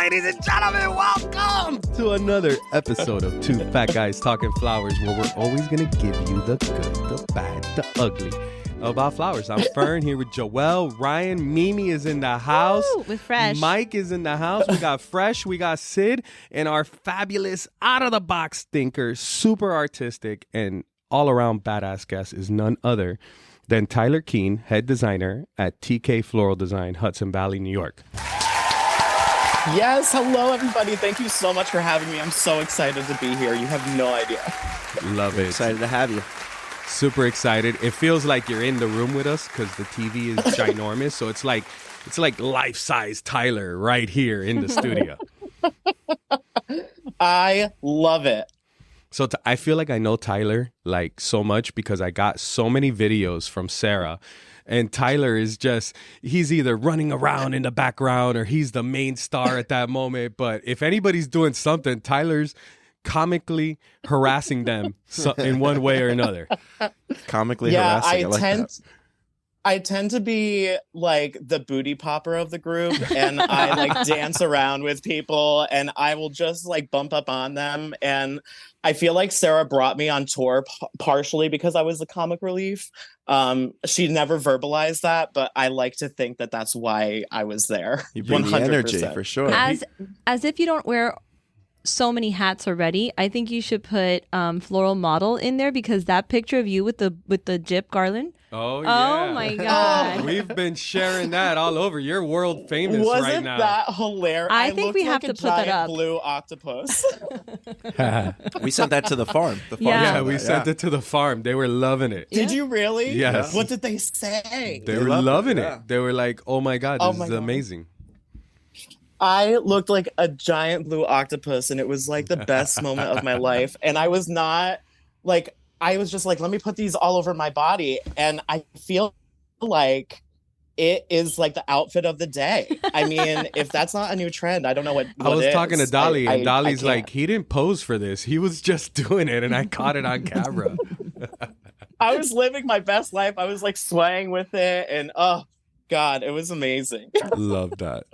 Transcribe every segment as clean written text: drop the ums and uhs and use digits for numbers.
ladies and gentlemen, welcome to another episode of Two Fat Guys Talking Flowers, where we're always going to give you the good, the bad, the ugly about flowers. I'm Fern here with Joelle, Ryan, Mimi is in the house. Woo, with Fresh. Mike is in the house. We got Fresh, we got Sid, and our fabulous, out-of-the-box thinker, super artistic, and all-around badass guest is none other than Tyler Keene, head designer at TK Floral Design, Hudson Valley, New York. Yes, hello everybody. Thank you so much for having me. I'm so excited to be here. You have no idea. Love it. Excited to have you. Super excited. It feels like you're in the room with us because the TV is ginormous. So it's like life-size Tyler right here in the studio. I love it. So I feel like I know Tyler like so much because I got so many videos from Sarah. And Tyler is he's either running around in the background or he's the main star at that moment. But if anybody's doing something, Tyler's comically harassing them in one way or another. Comically harassing. I tend to be like the booty popper of the group, and I like dance around with people, and I will just like bump up on them. And I feel like Sarah brought me on tour partially because I was the comic relief. She never verbalized that, but I like to think that that's why I was there. You bring 100%. The energy for sure. As if you don't wear so many hats already, I think you should put Floral model in there, because that picture of you with the Jip garland. Oh yeah! Oh my God! We've been sharing that all over. You're world famous right now. Wasn't that hilarious? I think we have to put that up. Blue octopus. We sent that to the farm. Yeah, we sent it to the farm. They were loving it. Did you really? Yes. What did they say? They were loving it. Yeah. They were like, "Oh my God, this is amazing." I looked like a giant blue octopus, and it was like the best moment of my life. And I was not like, I was just like, let me put these all over my body. And I feel like it is like the outfit of the day. I mean, if that's not a new trend, I don't know what I was is. talking to Dolly, and Dolly's I like, he didn't pose for this. He was just doing it, and I caught it on camera. I was living my best life. I was like swaying with it, and oh God, it was amazing. Love that.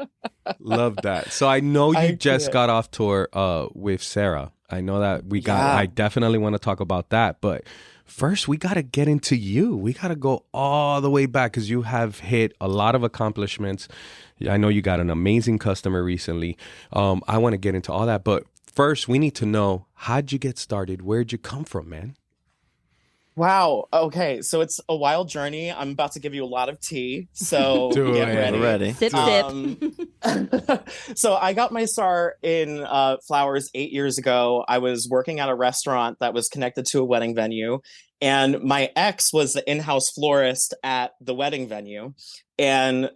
Love that. So I know you just got off tour with Sarah. I know that I definitely want to talk about that. But first, we got to get into you. We got to go all the way back because you have hit a lot of accomplishments. I know you got an amazing customer recently. I want to get into all that. But first, we need to know, how'd you get started? Where'd you come from, man? Wow. Okay. So it's a wild journey. I'm about to give you a lot of tea. So get ready. Sip, sip. So I got my start in flowers 8 years ago. I was working at a restaurant that was connected to a wedding venue. And my ex was the in-house florist at the wedding venue. And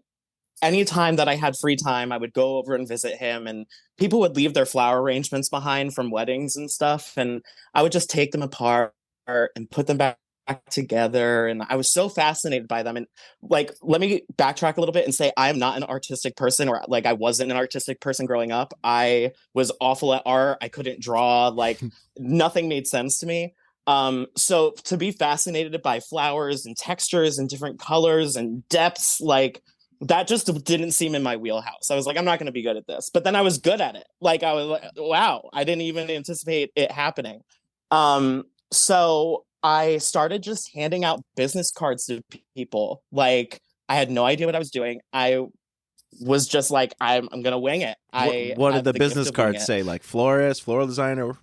anytime that I had free time, I would go over and visit him. And people would leave their flower arrangements behind from weddings and stuff. And I would just take them apart and put them back together. And I was so fascinated by them. And like, let me backtrack a little bit and say, I am not an artistic person, or like I wasn't an artistic person growing up. I was awful at art. I couldn't draw, like nothing made sense to me. So to be fascinated by flowers and textures and different colors and depths, like that just didn't seem in my wheelhouse. I was like, I'm not going to be good at this. But then I was good at it. Like I was like, wow, I didn't even anticipate it happening. So I started just handing out business cards to people. Like I had no idea what I was doing. I was just like, I'm going to wing it. What did the business cards say? Like florist, floral designer?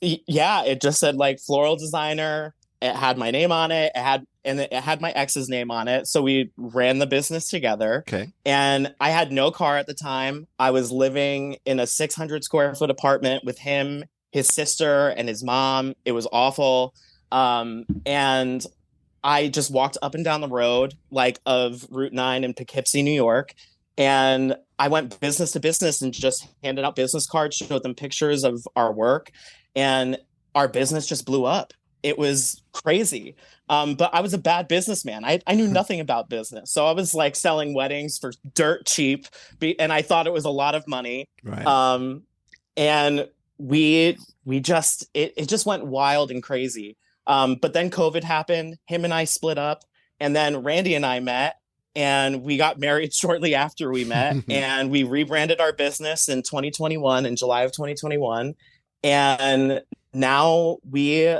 Yeah, it just said like floral designer. It had my name on it. It had my ex's name on it. So we ran the business together. Okay. And I had no car at the time. I was living in a 600 square foot apartment with him, his sister, and his mom. It was awful. And I just walked up and down the road, like of Route 9 in Poughkeepsie, New York. And I went business to business and just handed out business cards, showed them pictures of our work. And our business just blew up. It was crazy. But I was a bad businessman. I knew nothing about business. So I was like selling weddings for dirt cheap. And I thought it was a lot of money. Right. And it just went wild and crazy. But then COVID happened. Him and I split up. And then Randy and I met. and we got married shortly after we met. And we rebranded our business in 2021, in July of 2021. And now we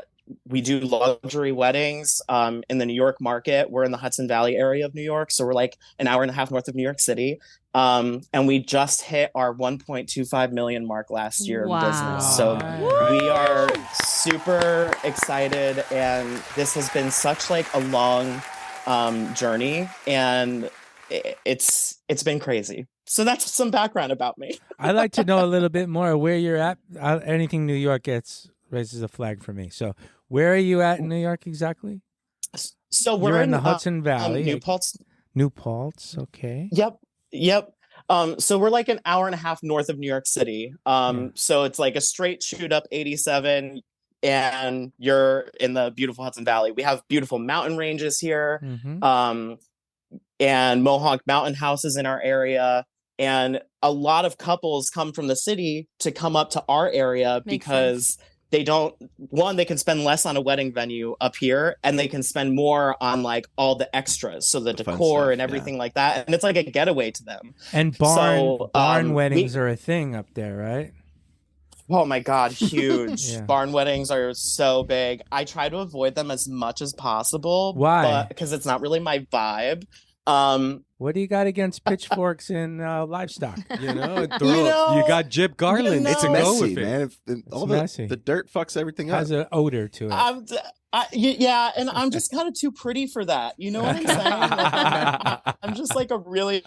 do luxury weddings in the New York market. We're in the Hudson Valley area of New York, so we're like an hour and a half north of New York City. And we just hit our 1.25 million mark last year in business. So we are super excited, and this has been such like a long journey, and it's been crazy. So that's some background about me. I'd like to know a little bit more where you're at. Anything New York raises a flag for me. So where are you at in New York exactly? So we're in the Hudson Valley. New Paltz. New Paltz, okay. Yep. So we're like an hour and a half north of New York City. So it's like a straight shoot up 87, and you're in the beautiful Hudson Valley. We have beautiful mountain ranges here, and Mohawk mountain houses in our area. And a lot of couples come from the city to come up to our area because they can spend less on a wedding venue up here, and they can spend more on like all the extras. So the decor stuff, and everything like that. And it's like a getaway to them. And barn weddings are a thing up there, right? Oh my God, huge. Barn weddings are so big. I try to avoid them as much as possible. Why? Because it's not really my vibe. What do you got against pitchforks and livestock? You got Jib Garland. It's messy, man. It's messy. The dirt fucks everything up. It has an odor to it. And I'm just kind of too pretty for that. You know what I'm saying? Like, I'm just like a really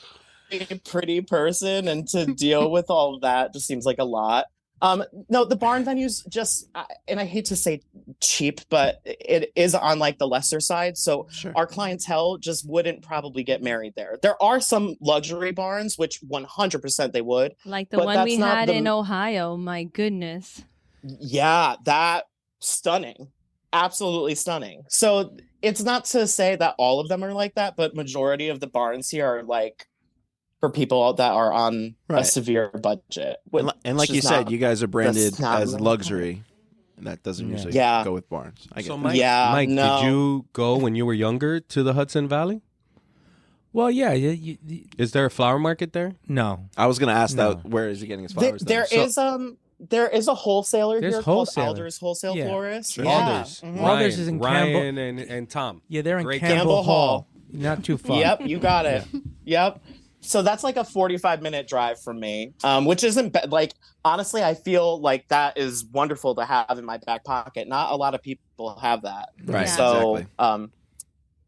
pretty person, and to deal with all of that just seems like a lot. No, the barn venues just, and I hate to say cheap, but it is on like the lesser side. So our clientele just wouldn't probably get married there. There are some luxury barns, which 100% they would. Like the one we had in Ohio. My goodness. Yeah, that stunning. Absolutely stunning. So it's not to say that all of them are like that, but majority of the barns here are like for people that are on a severe budget. And like you said, you guys are branded as luxury, and that doesn't usually go with barns. I get so, Mike, did you go when you were younger to the Hudson Valley? Well, yeah. Is there a flower market there? No. I was going to ask that. Where is he getting his flowers? There is a wholesaler here called Alders Wholesale Florist. Alders. Alders is in Ryan and Tom. Yeah, they're in Campbell Hall. Not too far. Yep, you got it. Yep. So that's like a 45-minute drive from me, which isn't like, honestly, I feel like that is wonderful to have in my back pocket. Not a lot of people have that. Right. So, exactly.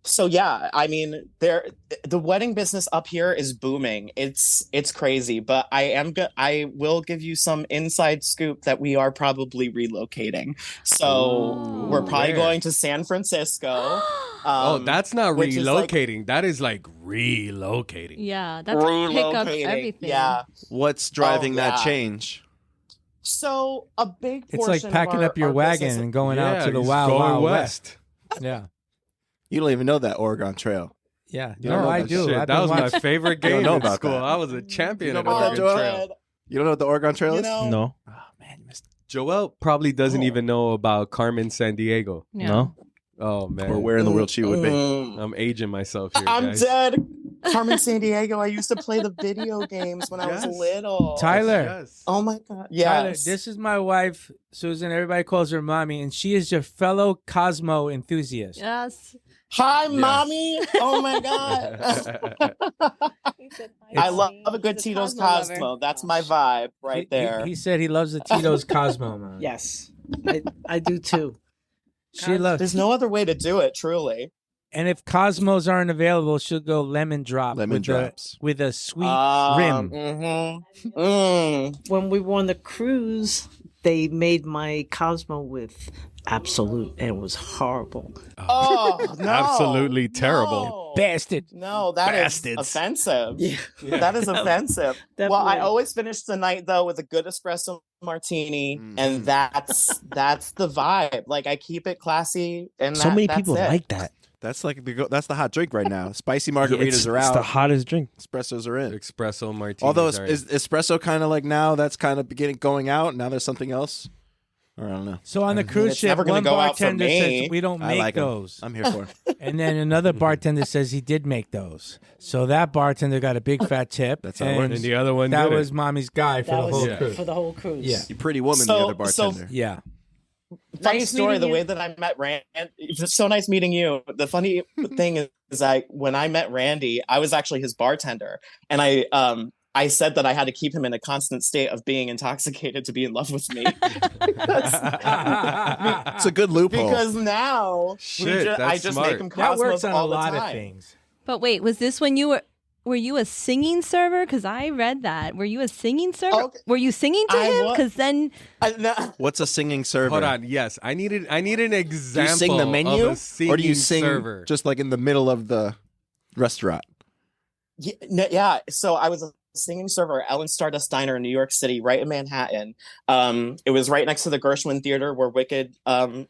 So yeah, I mean, the wedding business up here is booming. It's crazy, but I will give you some inside scoop that we are probably relocating. So we're probably going to San Francisco. That's not relocating. That is like relocating. Yeah, that's pick up everything. Yeah. What's driving that change? So a big portion. It's like packing up your wagon and going out to the Wild West. Yeah. You don't even know that Oregon Trail. Yeah, no, I do. That was my favorite game in school. I was a champion at Oregon Trail. You don't know what the Oregon Trail is? No. Oh man, you missed. Joel probably doesn't even know about Carmen San Diego. Yeah. No. Oh man, or where in the world she would be. I'm aging myself here. I'm guys. dead. Carmen San Diego. I used to play the video games when I was little. Tyler. Yes. Oh my God. Yes. Tyler, this is my wife, Susan. Everybody calls her mommy, and she is your fellow Cosmo enthusiast. Yes. Hi, mommy. Oh my God. I love a good Tito's Cosmo. That's my vibe right there. He said he loves the Tito's Cosmo, man. Yes, I do too. There's no other way to do it, truly. And if Cosmos aren't available, she'll go lemon drop. With a sweet rim. When we were on the cruise, they made my Cosmo with Absolute, and it was horrible. Oh, no. Absolutely terrible. No. Bastard. No, that is offensive. Yeah. That is offensive. Definitely. Well, I always finish the night, though, with a good espresso martini, and that's the vibe. Like, I keep it classy, and so many that's people it. like that. That's the hot drink right now. Spicy margaritas are out. It's the hottest drink. Espressos are in. Espresso martinis. Although is espresso kind of like now that's kind of going out. Now there's something else. Or I don't know. So on the cruise ship, one bartender says we don't make those. I'm here for it. And then another bartender says he did make those. So that bartender got a big fat tip. That's how it works. And the other one that was mommy's guy for the whole cruise. For the whole cruise. Yeah. You pretty woman, the other bartender. Yeah. Funny story, the way that I met Randy, it was so nice meeting you. The funny thing is when I met Randy, I was actually his bartender. And I said that I had to keep him in a constant state of being intoxicated to be in love with me. It's a good loophole. Because now I just make him Cosmos that works on all a lot the time. of things. But wait, was this when you were you a singing server? Because I read that. Were you a singing server? Okay. Were you singing to him? Because then What's a singing server? Hold on. Yes, I need an example. Do you sing the menu, of a singing or do you sing server. just like in the middle of the restaurant? Yeah. So I was a singing server at Ellen Stardust Diner in New York City, right in Manhattan. It was right next to the Gershwin Theater where Wicked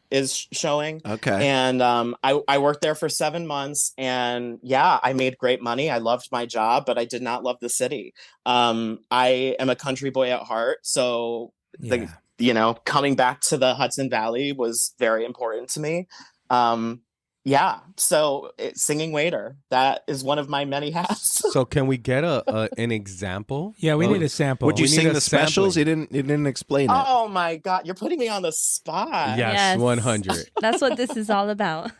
is showing. Okay. And I worked there for 7 months, and yeah, I made great money. I loved my job, but I did not love the city. I am a country boy at heart, so coming back to the Hudson Valley was very important to me. So singing waiter, that is one of my many hats. So can we get an example? Yeah, we need a sample. Would you We need sing a the specials? You didn't explain it. Oh my God, you're putting me on the spot. Yes, 100. That's what this is all about.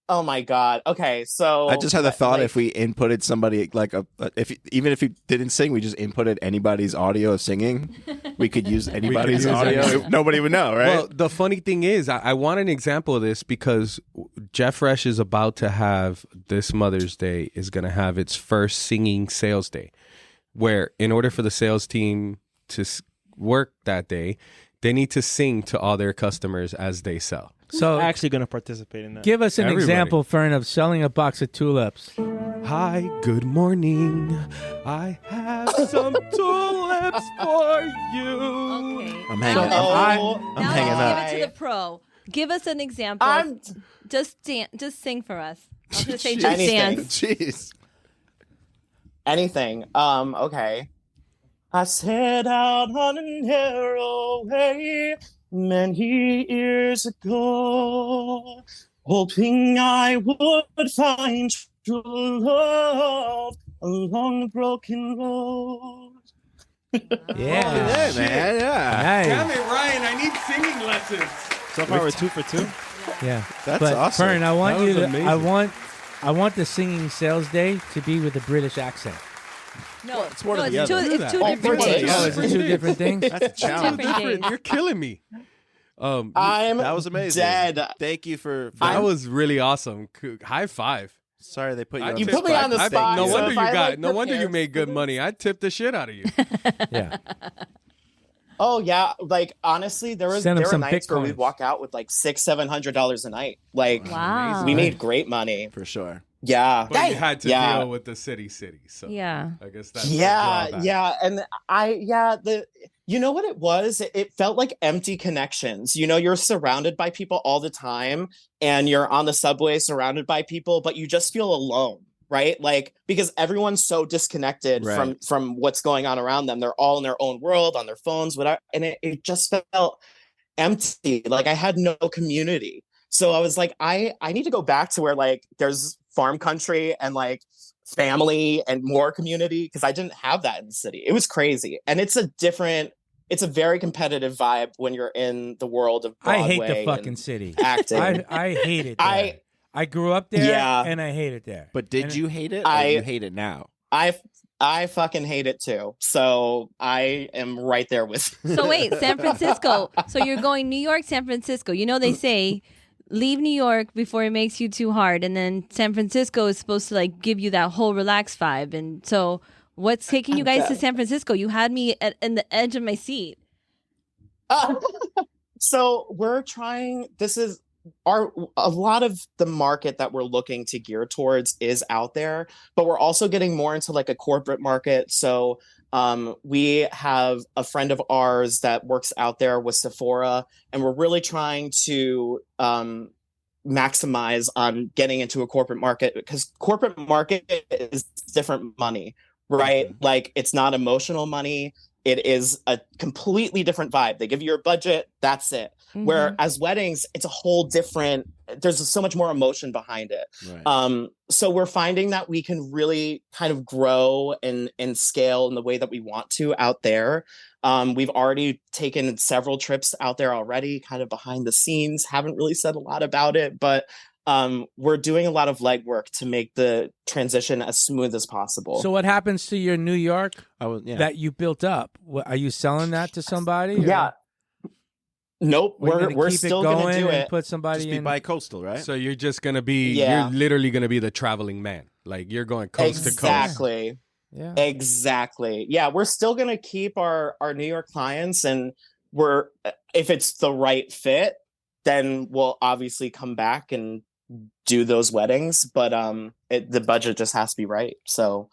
Oh my God. Okay, so I just had the thought if we inputted somebody even if you didn't sing, we just inputted anybody's audio of singing, we could use anybody's audio. Nobody would know, right? Well, the funny thing is, I want an example of this because Jeff Fresh is about to have this Mother's Day is going to have its first singing sales day, where in order for the sales team to work that day, they need to sing to all their customers as they sell. So I'm actually going to participate in that. Give us an Everybody. example, Fern, of selling a box of tulips. Hi, good morning. I have some tulips for you. Okay. I'm hanging Now up. Now hanging let's up. give it to the pro. Give us an example. Just sing for us. I was going to say just Anything. dance. Jeez. anything. Okay. I set out on a narrow way many years ago, hoping I would find true love along the broken road. Yeah, man. Yeah. Nice. Damn it, Ryan! I need singing lessons. So far, we're 2 for 2. Yeah, That's but awesome. Fern, I want That you was to. amazing. I want the singing sales day to be with a British accent. No, it's one no, or the it's two, other. it's two Oh, different for days. days. Oh, is it two different things? That's a challenge. Different days. You're killing me. I'm That was amazing. dead. Thank you for. That was really awesome. High five. Sorry they put you on You the put me spot. on the I spot. no so wonder if you I, got. like, No wonder you prepared made good for money. I'd tip the shit out of you. Yeah. Oh yeah, like honestly, there Send 'em were some nights where we'd Bitcoins. walk out with like $600-700 a night. Like Wow. we made great money. For sure. Yeah, But you had to yeah. deal with the city. So Yeah. I guess that's yeah, the drawback. yeah, and you know what it was? It felt like empty connections. You know, you're surrounded by people all the time, and you're on the subway surrounded by people, but you just feel alone. Right, like because everyone's so disconnected Right. from what's going on around them. They're all in their own world, on their phones, whatever, and it just felt empty. Like I had no community. So I was like, I need to go back to where like there's farm country and like family and more community, because I didn't have that in the city. It was crazy, and it's a very competitive vibe when you're in the world of Broadway. I hate the fucking and city. acting. I hate it there. I grew up there, Yeah. and I hate it there. But did you hate it? Or I- you hate it now? I fucking hate it too. So I am right there with. So wait, San Francisco. So you're going New York, San Francisco. You know they say leave New York before it makes you too hard, and then San Francisco is supposed to like give you that whole relaxed vibe. And so what's taking you guys to San Francisco? You had me in the edge of my seat. So we're trying. This is a lot of the market that we're looking to gear towards is out there, but we're also getting more into like a corporate market. So we have a friend of ours that works out there with Sephora, and we're really trying to maximize on getting into a corporate market, because corporate market is different money, right? Like it's not emotional money. it is a completely different vibe. They give you your budget, that's it. Whereas weddings, it's a whole different, there's so much more emotion behind it. Right. So we're finding that we can really kind of grow and scale in the way that we want to out there. We've already taken several trips out there already, kind of behind the scenes, haven't really said a lot about it, but we're doing a lot of legwork to make the transition as smooth as possible. So what happens to your New York that you built up? Are you selling that to somebody? Yeah. Nope. We're We're still going to do it. Put somebody Just be in bi-coastal, right? So you're just gonna be, you're literally gonna be the traveling man. Like you're going coast to coast. Exactly. Yeah. Exactly. Yeah, we're still gonna keep our New York clients, and we're, if it's the right fit, then we'll obviously come back and do those weddings. But the budget just has to be right. So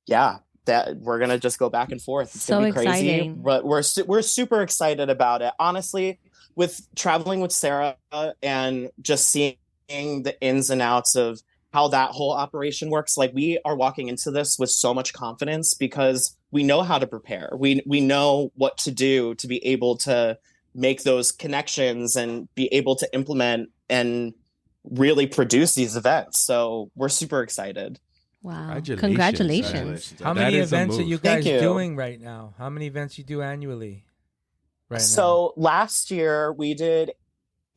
yeah, that we're gonna just go back and forth. It's gonna be crazy, exciting. but we're super excited about it. Honestly, with traveling with Sarah and just seeing the ins and outs of how that whole operation works, like we are walking into this with so much confidence because we know how to prepare. We know what to do to be able to make those connections and be able to implement and really produce these events. So we're super excited. Wow. Congratulations. How many That is a events are move. you guys Thank you. doing right now? How many events you do annually right now? So last year we did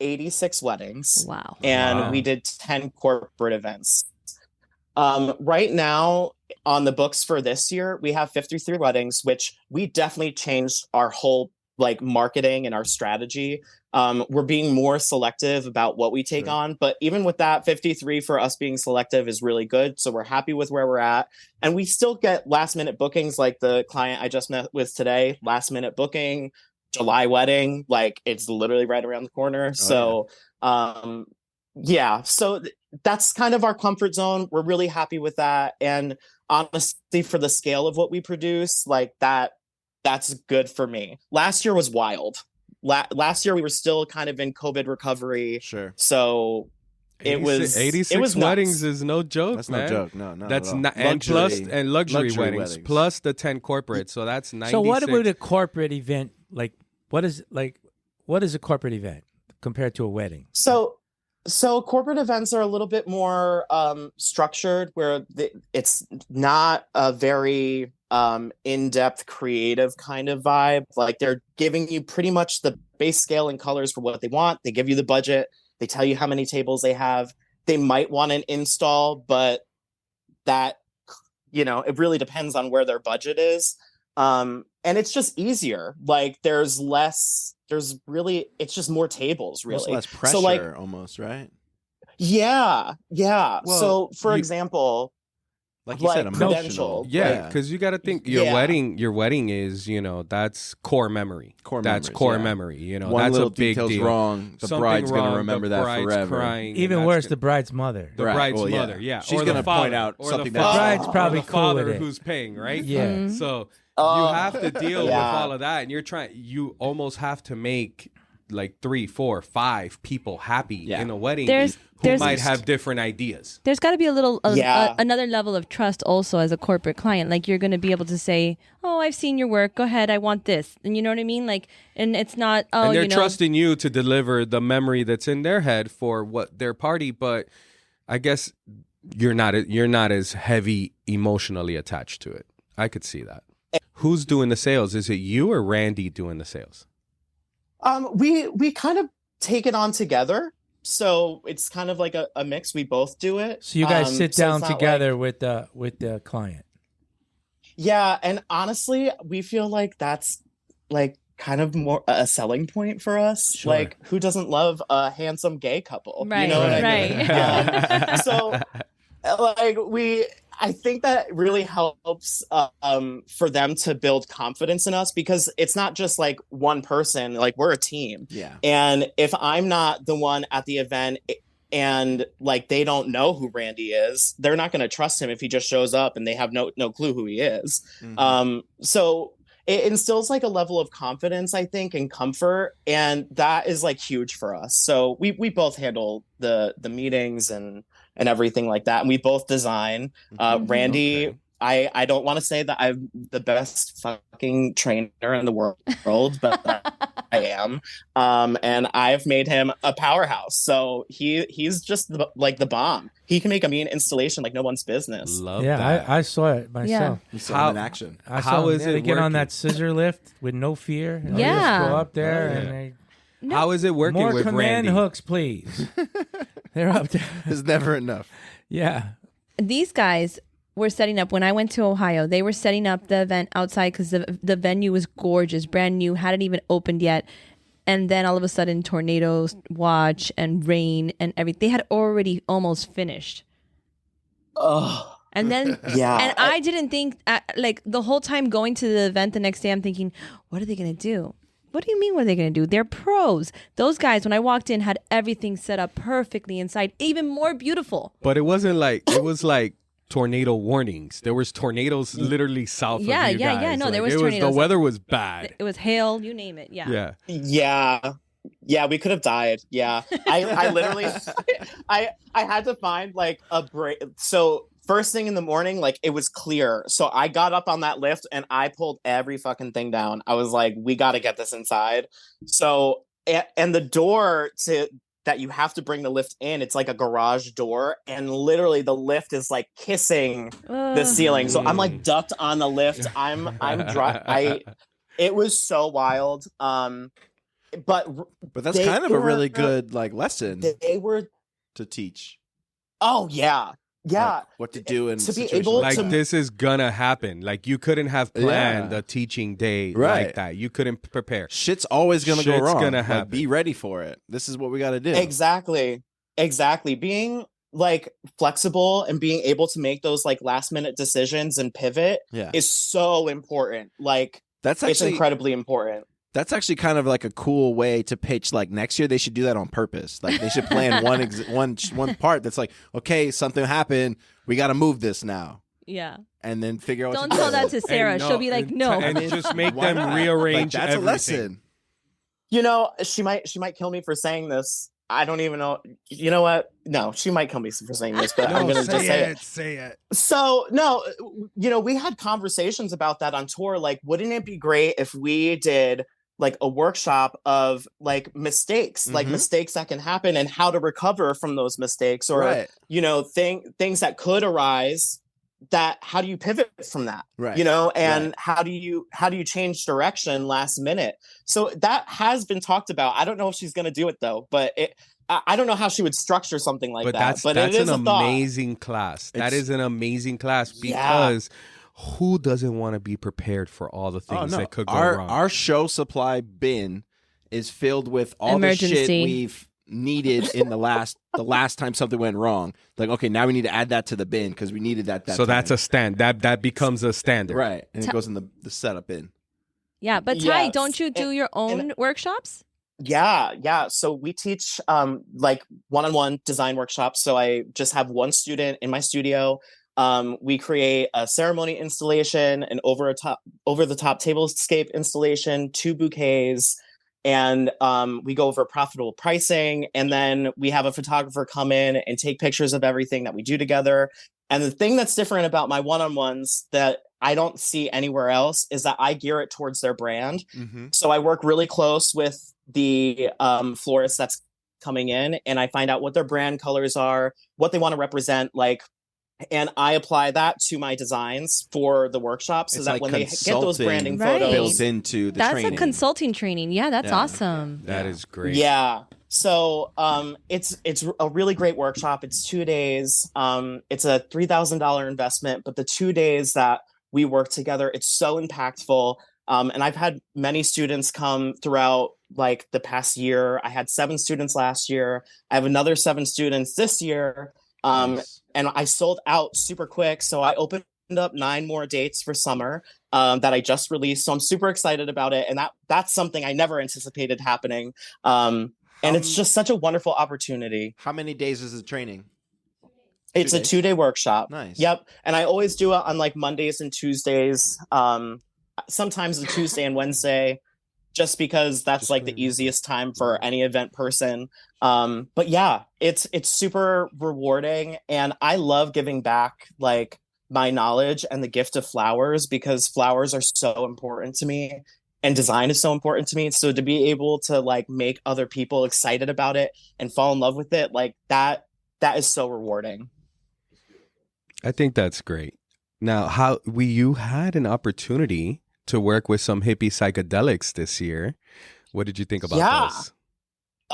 86 weddings. Wow. And we did 10 corporate events. Right now on the books for this year, we have 53 weddings, which we definitely changed our whole like marketing and our strategy. We're being more selective about what we take on, but even with that, 53 for us being selective is really good. So we're happy with where we're at, and we still get last minute bookings, like the client I just met with today, last minute booking, July wedding, like it's literally right around the corner. So that's kind of our comfort zone. We're really happy with that, and honestly, for the scale of what we produce, like that's good for me. Last year was wild. Last year we were still kind of in COVID recovery. Sure. So it was 86 it was weddings nuts. is no joke. That's man. no joke. No, That's not not, at all. and plus and luxury weddings plus the 10 corporate. So that's 96. So what would a corporate event like? What is a corporate event compared to a wedding? So corporate events are a little bit more structured, where it's not a very in-depth creative kind of vibe. Like they're giving you pretty much the base scale and colors for what they want. They give you the budget. They tell you how many tables they have. They might want an install, but that, it really depends on where their budget is. And it's just easier. Like it's just more tables, really. Almost less pressure, so like, almost, right? Yeah. Well, so for example, like you said, emotional. credential. Yeah, because you got to think your wedding is, that's core memory. That's core memory. One that's little a big detail's deal. wrong, the Something bride's wrong, gonna remember the that bride's forever. Crying, Even worse, the bride's mother. The bride's mother, yeah. She's or gonna the father, point out or something the that's father, bride's probably or the cool father with it. who's paying, right? Yeah. So you have to deal with all of that, and you almost have to make like 3, 4, 5 people happy in a wedding who might have different ideas. There's got to be a little another level of trust also as a corporate client. Like you're going to be able to say, "Oh, I've seen your work. Go ahead. I want this." And you know what I mean? Like, and it's not and they're trusting you to deliver the memory that's in their head for what their party. But I guess you're not as heavy emotionally attached to it. I could see that. Who's doing the sales? Is it you or Randy doing the sales? We kind of take it on together, so it's kind of like a mix. We both do it. So you guys sit down together with the client. Yeah, and honestly, we feel like that's like kind of more a selling point for us. Sure. Like, who doesn't love a handsome gay couple? Right, you know what I mean? right. So, like, I think that really helps for them to build confidence in us, because it's not just like one person. Like, we're a team. Yeah. And if I'm not the one at the event and like they don't know who Randy is, they're not going to trust him if he just shows up and they have no clue who he is. Mm-hmm. So it instills like a level of confidence, I think, and comfort, and that is like huge for us. So we both handle the meetings and everything like that, and we both design. Randy I don't want to say that I'm the best fucking trainer in the world, but I am. And I've made him a powerhouse. So he's just like the bomb. He can make a mean installation like no one's business. Love that. I saw it myself. You saw him in action. How is it They get on working? that scissor lift with no fear. And they Yeah. just go up there Oh, and yeah. they... How is it working More with command Randy? hooks, please. They're up there. There's never enough. Yeah. These guys were setting up when I went to Ohio. They were setting up the event outside because the venue was gorgeous, brand new, hadn't even opened yet. And then all of a sudden, tornadoes, watch, and rain, and everything. They had already almost finished. Oh, And then, yeah. and I didn't think, like the whole time going to the event the next day, I'm thinking, what are they going to do? What do you mean, what are they going to do? They're pros. Those guys, when I walked in, had everything set up perfectly inside, even more beautiful. But it wasn't like, it was like tornado warnings. There was tornadoes literally south of you guys. No, there Like, was it tornadoes. The weather was bad. It was hail, you name it. Yeah. Yeah. Yeah, we could have died. Yeah, I literally, I had to find like a break. So first thing in the morning, like it was clear. So I got up on that lift and I pulled every fucking thing down. I was like, we got to get this inside. So and the door that you have to bring the lift in, it's like a garage door, and literally the lift is like kissing the ceiling. So I'm like ducked on the lift. I'm dry. It was so wild. But that's kind of a really good like lesson they were to teach. Oh yeah. Like, what to do in to be situations able Like to this is gonna happen. Like you couldn't have planned a teaching day Right. like that. You couldn't prepare. Shit's always gonna go Shit's wrong. gonna Like, happen. be ready for it. This is what we got to do. Exactly. Being like flexible and being able to make those like last minute decisions and pivot Yeah. is so important. Like That's it's actually incredibly important. That's actually kind of like a cool way to pitch. Like next year, they should do that on purpose. Like they should plan one part that's like, okay, something happened. We got to move this now, Yeah. and then figure out. What Don't to do. tell that to Sarah. And She'll be like, no. And just make Why them not? rearrange Like, that's everything. a lesson. You know, she might kill me for saying this. I don't even know. You know what? No, she might kill me for saying this, but I'm gonna just say it. Say it. So no, you know, we had conversations about that on tour. Like, wouldn't it be great if we did like a workshop of like mistakes, like mistakes that can happen and how to recover from those mistakes, or you know, things that could arise. That how do you pivot from that? Right. You know, and how do you change direction last minute? So that has been talked about. I don't know if she's going to do it though, but I don't know how she would structure something like that. But that's it is an a thought. amazing class. That is an amazing class because who doesn't want to be prepared for all the things that could go wrong? Our show supply bin is filled with all Emergency. the shit we've needed in the last time something went wrong. Like, okay, now we need to add that to the bin because we needed that. So that's a stand. That becomes a standard, right? And it goes in the setup bin. Yeah, but Ty, Yes. don't you do your own workshops? Yeah. So we teach like one-on-one design workshops. So I just have one student in my studio. We create a ceremony installation, an over the top tablescape installation, 2 bouquets, and we go over profitable pricing. And then we have a photographer come in and take pictures of everything that we do together. And the thing that's different about my one-on-ones that I don't see anywhere else is that I gear it towards their brand. Mm-hmm. So I work really close with the florist that's coming in, and I find out what their brand colors are, what they want to represent, like, and I apply that to my designs for the workshop so It's that like when they get those branding Right. photos built into the That's training. a consulting training. Yeah, that's awesome. That is great. Yeah. So it's a really great workshop. It's 2 days. It's a $3,000 investment, but the 2 days that we work together, it's so impactful. And I've had many students come throughout like the past year. I had 7 students last year. I have another 7 students this year. Nice. And I sold out super quick. So I opened up 9 more dates for summer that I just released. So I'm super excited about it. And that's something I never anticipated happening. And it's just such a wonderful opportunity. How many days is the training? It's a 2-day workshop. Nice. Yep. And I always do it on like Mondays and Tuesdays. Sometimes a Tuesday and Wednesday, just because that's like the easiest time for any event person. But yeah, it's super rewarding, and I love giving back. Like my knowledge and the gift of flowers, because flowers are so important to me and design is so important to me. So to be able to like make other people excited about it and fall in love with it, like that is so rewarding. I think that's great. Now, you had an opportunity to work with some hippie psychedelics this year. What did you think about those?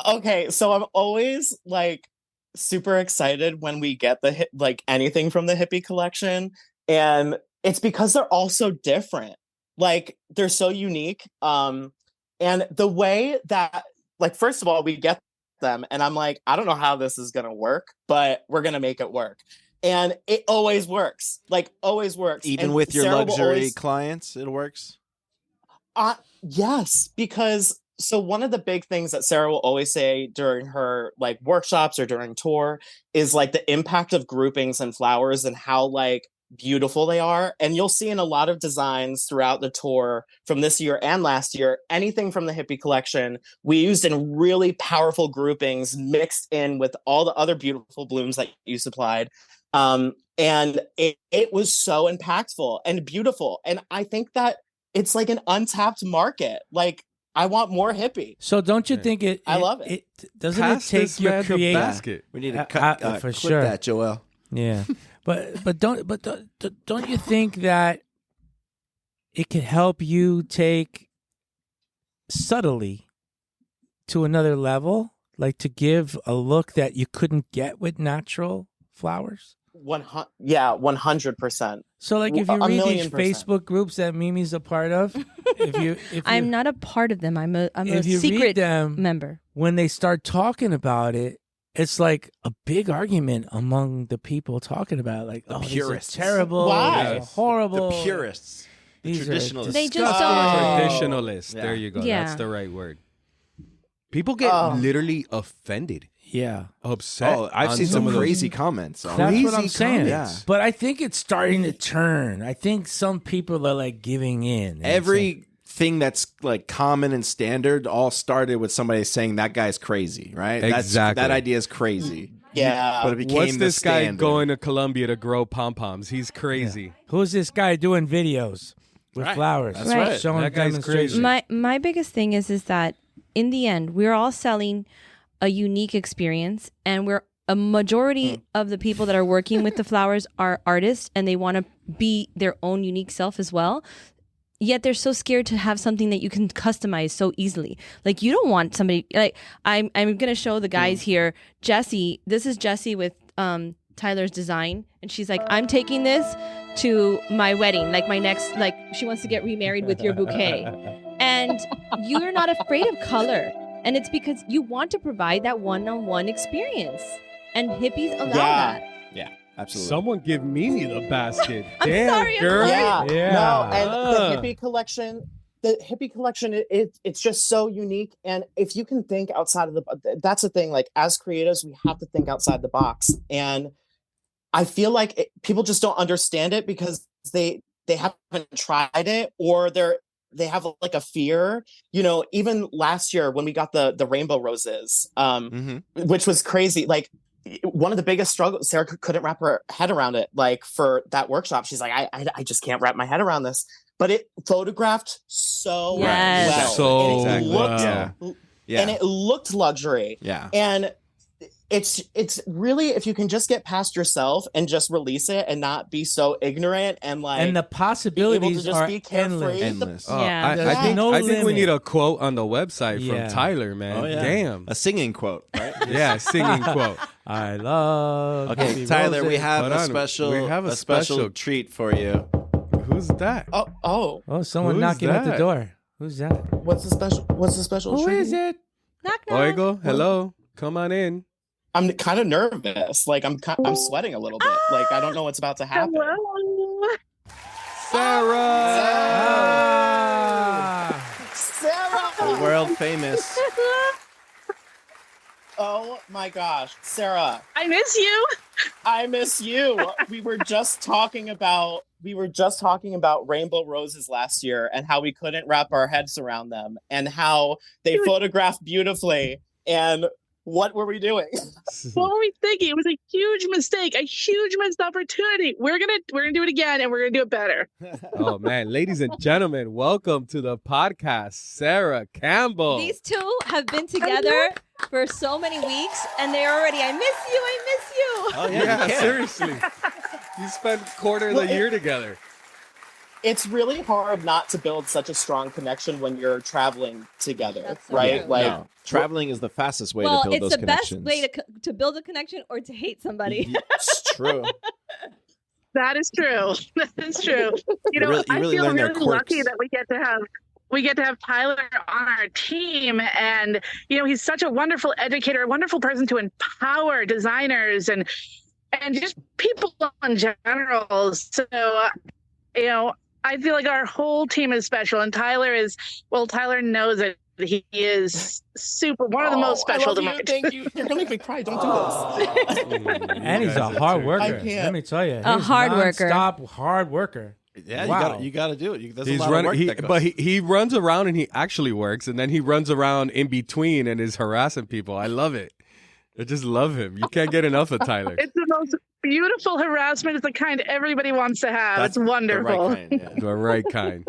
Okay, so I'm always like super excited when we get like anything from the hippie collection, and it's because they're all so different. Like they're so unique. And the way that, like, first of all, we get them and I'm like, I don't know how this is gonna work, but we're gonna make it work. And it always works. Like always works. Even and with your Sarah luxury clients, it works. Yes, because so one of the big things that Sarah will always say during her like workshops or during tour is like the impact of groupings and flowers and how like beautiful they are. And you'll see in a lot of designs throughout the tour from this year and last year, anything from the hippie collection, we used in really powerful groupings mixed in with all the other beautiful blooms that you supplied. And it was so impactful and beautiful. And I think that it's like an untapped market. Like I want more hippie. So don't you think I love it. Doesn't Pass it take this your man the creative basket. We need to cut for clip sure that, Joel. Yeah, but don't you think that it could help you take subtly to another level, like to give a look that you couldn't get with natural flowers? 100%. So like if you read these 1,000,000%. Facebook groups that Mimi's a part of, if you I'm not a part of them. I'm a if you secret read them, member. when they start talking about it, it's like a big argument among the people talking about it. Like, The oh, purists. these are terrible, Why? these are horrible. The purists. These are traditionalists. They just disgusting. don't. Traditionalist. Yeah. There you go. Yeah. That's the right word. People get literally offended, Yeah, upset. Oh, I've on seen some of those- crazy comments. On that's it. what I'm saying. Yeah. But I think it's starting to turn. I think some people are like giving in. and saying, Everything that's like common and standard all started with somebody saying that guy's crazy, right? Exactly. That idea is crazy. Yeah. But it became What's the this guy standard. going to Colombia to grow pom poms? He's crazy. who's this guy doing videos with Right. flowers? That's Right. Showing That guy's demonstrations. crazy. My biggest thing is that in the end, we're all selling a unique experience, and a majority of the people that are working with the flowers are artists, and they want to be their own unique self as well. Yet they're so scared to have something that you can customize so easily. Like you don't want somebody like I'm gonna show the guys here. Jessie, this is Jessie with Tyler's design, and she's like, I'm taking this to my wedding, like my next, like she wants to get remarried with your bouquet. And you're not afraid of color. And it's because you want to provide that one-on-one experience. And hippies allow that. Yeah, absolutely. Someone give Mimi the basket. I'm Damn, sorry, I'm girl. sorry. Yeah. Yeah. No, and the hippie collection, it's just so unique. And if you can think outside of that's the thing, like as creatives, we have to think outside the box. And I feel like people just don't understand it because they haven't tried it, or they have like a fear. You know, even last year when we got the rainbow roses, which was crazy. Like one of the biggest struggles, Sarah couldn't wrap her head around it. Like for that workshop, she's like, I just can't wrap my head around this. But it photographed so Yes. well. So and it Exactly. looked, Yeah. and it looked luxury. Yeah. And it's really, if you can just get past yourself and just release it and not be so ignorant and like And the be able to possibilities just are be carefree. Endless. Yeah. I There's think no I think we limit. need a quote on the website Yeah. from Tyler, man. Oh, yeah. Damn. A singing quote, right? Yeah, singing quote. I love. Okay, Happy Tyler, we Roses. have Hold a on. special, We have a special- treat for you. Who's that? Oh, Oh, someone Who's knocking at the that? door. Who's that? what's the special Who treat? is it? Knock, knock. Oigo, hello. Come on in. I'm kind of nervous. Like I'm sweating a little bit. Like I don't know what's about to happen. Sarah. Ah. The Sarah! world famous. Oh my gosh, Sarah, I miss you. I miss you. We were just talking about rainbow roses last year and how we couldn't wrap our heads around them and how they photographed beautifully. And What were we doing? What were we thinking? It was a huge mistake, a huge missed opportunity. We're gonna do it again, and we're gonna do it better. Oh man, ladies and gentlemen, welcome to the podcast, Sarah Campbell. These two have been together for so many weeks, and they're already, I miss you. Oh yeah, seriously. You spent a quarter of the year together. It's really hard not to build such a strong connection when you're traveling together, That's so right? true. Like, No, traveling is the fastest way Well, to build it's those the connections. best way to build a connection or to hate somebody. It's true. That is true. That is true. You know, you I really feel learn their really lucky quirks. that we get to have Tyler on our team, and you know, he's such a wonderful educator, a wonderful person to empower designers and just people in general. So, you know, I feel like our whole team is special, and Tyler knows that he is one of the most special to me. Thank you. You're gonna make me cry. Don't do this. And he's a hard worker. I can't. Let me tell you, A hard worker. Stop hard worker. Yeah, Wow. you got to do it. There's He's a lot of work running, that goes. but he runs around and he actually works, and then he runs around in between and is harassing people. I love it. I just love him. You can't get enough of Tyler. It's the most beautiful harassment. It's the kind everybody wants to have. That's it's wonderful. The right kind, yeah. The right kind.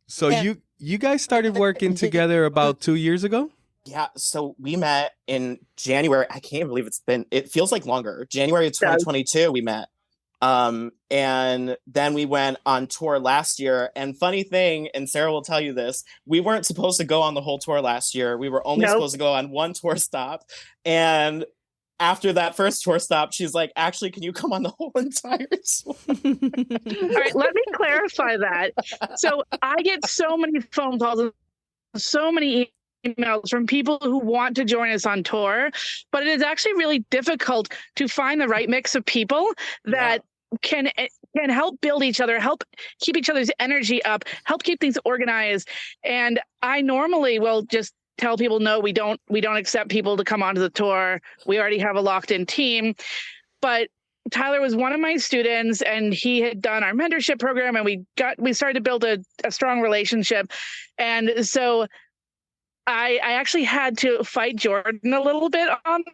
So you guys started working together about 2 years ago? Yeah, so we met in January. I can't believe it feels like longer. January of 2022 we met. And then we went on tour last year. And funny thing, and Sarah will tell you this, we weren't supposed to go on the whole tour last year. We were only supposed to go on one tour stop. And after that first tour stop, she's like, actually, can you come on the whole entire tour? All right, let me clarify that. So I get so many phone calls and so many emails from people who want to join us on tour, but it is actually really difficult to find the right mix of people that can help build each other, help keep each other's energy up, help keep things organized. And I normally will just tell people, no, we don't accept people to come onto the tour. We already have a locked in team. But Tyler was one of my students, and he had done our mentorship program, and we started to build a strong relationship. And so I actually had to fight Jordan a little bit on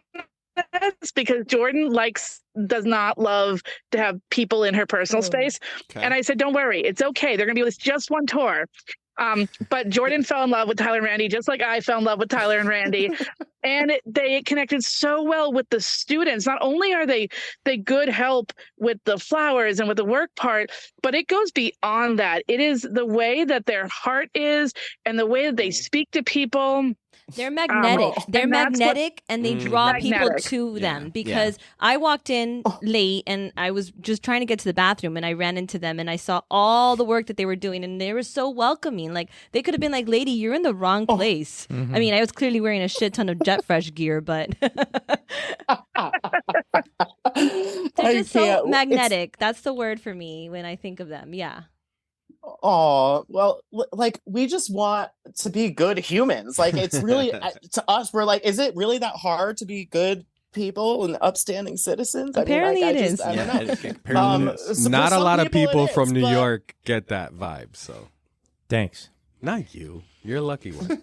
this, because Jordan does not love to have people in her personal space. Okay. And I said, don't worry, it's okay. They're going to be with just one tour. But Jordan fell in love with Tyler and Randy, just like I fell in love with Tyler and Randy. And they connected so well with the students. Not only are they good help with the flowers and with the work part, but it goes beyond that. It is the way that their heart is and the way that they speak to people. They're magnetic. They're magnetic, and they draw people Magnetic. to them. Because I walked in late, and I was just trying to get to the bathroom, and I ran into them, and I saw all the work that they were doing, and they were so welcoming. Like, they could have been like, "Lady, you're in the wrong place." I mean, I was clearly wearing a shit ton of Jet Fresh gear, but they're just so magnetic. That's the word for me when I think of them. Yeah. Oh, well, like, we just want to be good humans. Like, it's really, to us, we're like, is it really that hard to be good people and upstanding citizens? Apparently I it is. I don't know. Apparently it is. So Not for a some lot of people it from is, New but, York get that vibe. So, Thanks. not you. You're a lucky one.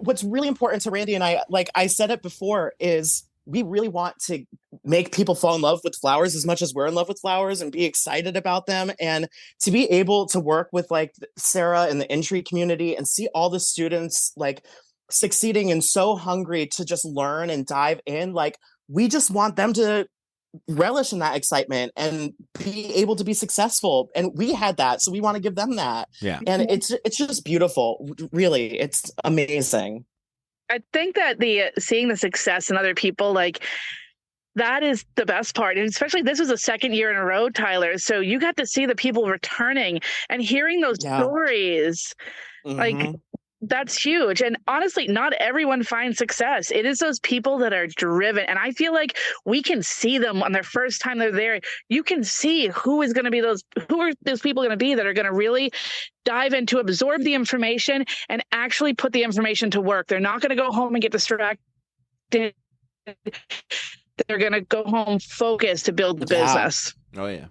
What's really important to Randy and I, like I said it before, is we really want to make people fall in love with flowers as much as we're in love with flowers and be excited about them. And to be able to work with like Sarah and the Intrigue community and see all the students like succeeding and so hungry to just learn and dive in, like, we just want them to relish in that excitement and be able to be successful. And we had that, so we want to give them that. Yeah. And it's just beautiful. Really, it's amazing. I think that seeing the success in other people, like, that is the best part. And especially this was the second year in a row, Tyler. So you got to see the people returning and hearing those stories. Like, that's huge. And honestly, not everyone finds success. It is those people that are driven. And I feel like we can see them on their first time they're there. You can see who are those people going to be that are going to really dive into, absorb the information and actually put the information to work. They're not going to go home and get distracted. They're going to go home focused to build the business. Oh, yeah.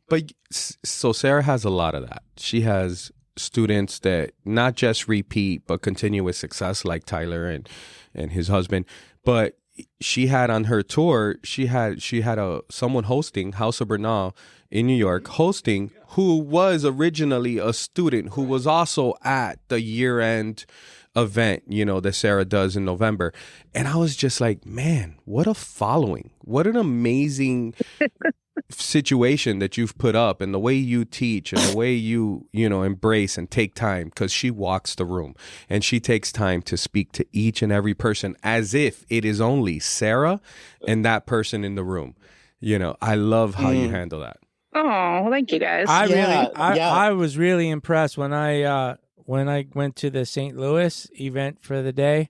But so Sarah has a lot of that. She has students that not just repeat but continue with success, like Tyler and his husband. But she had on her tour, she had someone hosting, House of Bernal in New York, hosting, who was originally a student who was also at the year-end event, that Sarah does in November. And I was just like, man, what a following. What an amazing situation that you've put up, and the way you teach and the way you embrace and take time, because she walks the room and she takes time to speak to each and every person as if it is only Sarah and that person in the room. I love how you handle that. Oh, thank you guys. I was really impressed when I went to the St. Louis event for the day.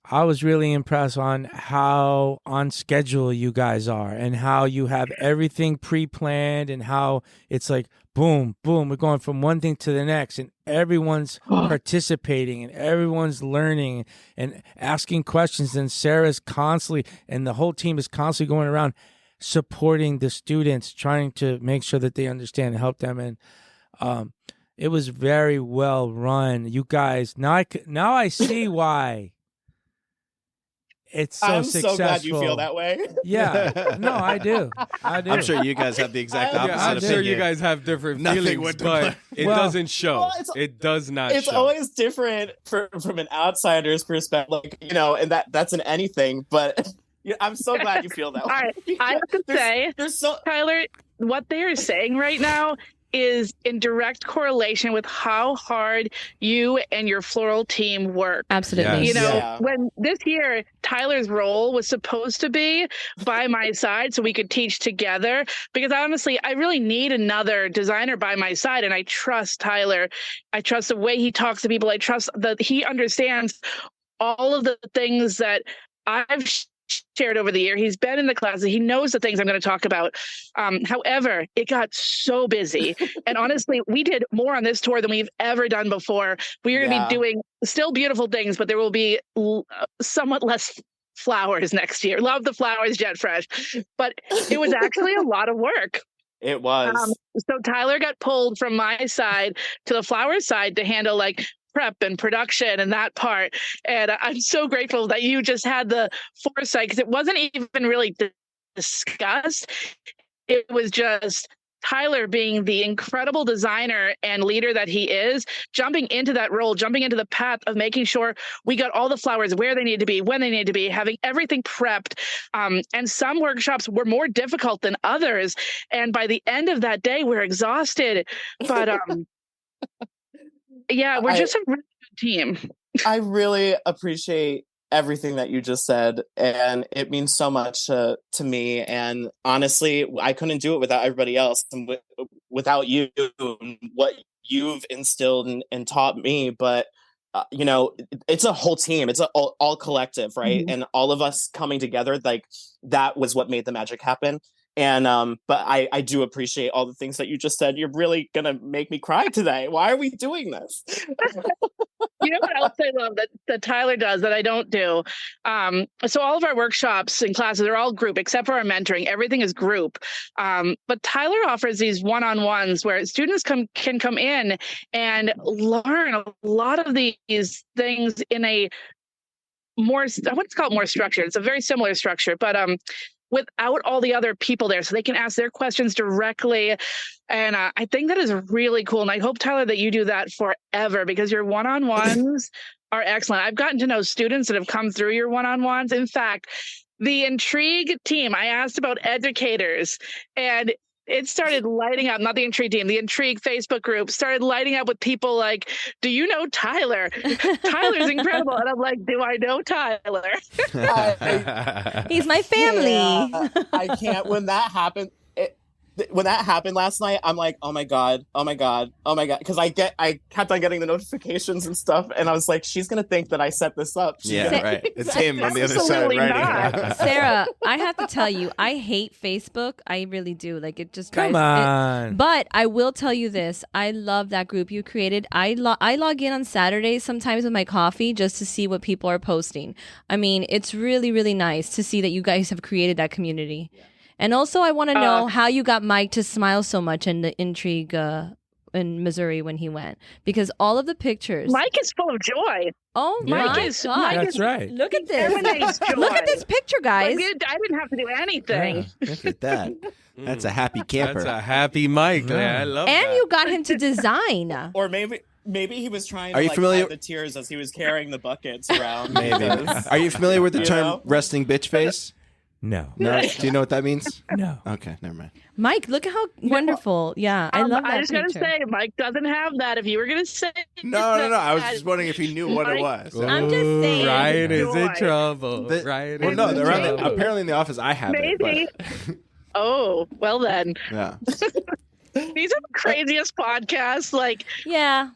I was really impressed on how on schedule you guys are, and how you have everything pre-planned, and how it's like, boom, boom, we're going from one thing to the next, and everyone's participating, and everyone's learning and asking questions. And Sarah's constantly, and the whole team is constantly going around supporting the students, trying to make sure that they understand and help them. And it was very well run. You guys, now I see why it's so I'm successful. so glad you feel that way. Yeah, no, I do. I'm sure you guys have the exact opposite I'm opinion. sure you guys have different Nothing feelings, would but it doesn't show. Well, it does not It's show. always different from an outsider's perspective, and that's in anything. But I'm so glad you feel that way. All right, I have to say, Tyler, what they are saying right now is in direct correlation with how hard you and your Floral team work. Absolutely. Yes. When this year, Tyler's role was supposed to be by my side so we could teach together, because honestly, I really need another designer by my side. And I trust Tyler. I trust the way he talks to people. I trust that he understands all of the things that I've shared over the year. He's been in the classes. He knows the things I'm going to talk about. However, it got so busy. And honestly, we did more on this tour than we've ever done before. We're going to be doing still beautiful things, but there will be somewhat less flowers next year. Love the flowers, Jet Fresh. But it was actually a lot of work. It was. So Tyler got pulled from my side to the flowers side to handle prep and production and that part. And I'm so grateful that you just had the foresight, because it wasn't even really discussed. It was just Tyler, being the incredible designer and leader that he is, jumping into that role, jumping into the path of making sure we got all the flowers where they need to be, when they need to be, having everything prepped. And some workshops were more difficult than others. And by the end of that day, we're exhausted. But yeah, we're just a really good team. I really appreciate everything that you just said, and it means so much to me. And honestly, I couldn't do it without everybody else, and without you, what you've instilled and taught me. But it's a whole team. It's all collective, right? Mm-hmm. And all of us coming together, that was what made the magic happen. And but I do appreciate all the things that you just said. You're really gonna make me cry today. Why are we doing this? You know what else I love that Tyler does that I don't do? So all of our workshops and classes are all group, except for our mentoring. Everything is group. But Tyler offers these one-on-ones where students can come in and learn a lot of these things in a more, I wouldn't call it more structured. It's a very similar structure, but without all the other people there, so they can ask their questions directly. And I think that is really cool. And I hope, Tyler, that you do that forever, because your one-on-ones are excellent. I've gotten to know students that have come through your one-on-ones. In fact, the Intrigue team, I asked about educators, and it started lighting up, not the Intrigue team, the Intrigue Facebook group started lighting up with people like, do you know Tyler? Tyler's incredible. And I'm like, do I know Tyler? He's my family. Yeah, I can't. When that happened last night, I'm like, oh my God. Because I kept on getting the notifications and stuff. And I was like, she's going to think that I set this up. Right. It's him on the other side writing it. Sarah, I have to tell you, I hate Facebook. I really do. It just drives. Come on. But I will tell you this. I love that group you created. I log in on Saturdays sometimes with my coffee just to see what people are posting. I mean, it's really, really nice to see that you guys have created that community. Yeah. And also, I want to know how you got Mike to smile so much in the Intrigue in Missouri when he went, because all of the pictures. Mike is full of joy. Oh Yeah. my God! That's right. Look at this. Emanates joy. Look at this picture, guys. Like, I didn't have to do anything. Yeah. Look at that. That's a happy camper. That's a happy Mike. Yeah. I love And that. you got him to design. Or maybe he was trying Are to you like familiar- hide the tears as he was carrying the buckets around. Maybe. because- Are you familiar with the You term know? resting bitch face? No. No. Do you know what that means? No. Okay, never mind. Mike, look at how wonderful. Yeah, I love that I just picture. gotta say, Mike doesn't have that. If you were gonna say, No. I was just wondering if he knew what it was. I'm just Ooh, saying. Ryan is in Joy. trouble. The- Ryan well, is no, in they're around trouble. apparently in the office I have maybe. it. Oh, well then. But, yeah. These are the craziest podcasts. Like, Yeah.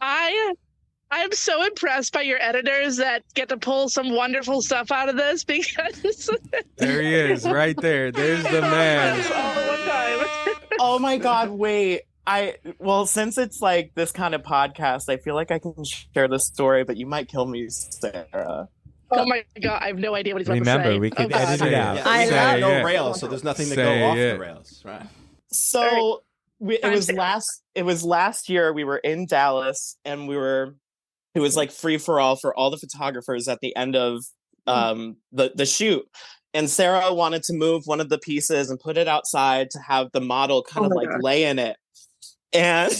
I'm so impressed by your editors that get to pull some wonderful stuff out of this because There he is, right there. There's the man. all at one time. Oh my God! Wait. Since it's like this kind of podcast, I feel like I can share this story, but you might kill me, Sarah. Oh my God, I have no idea what he's about to say. Remember, we can Oh, God. edit it out. I we love have no it. rails, so there's nothing to Say go off it. the rails. Right. So it was last year. We were in Dallas, and it was like free for all for all the photographers at the end of the shoot. And Sarah wanted to move one of the pieces and put it outside to have the model kind of like lay in it. And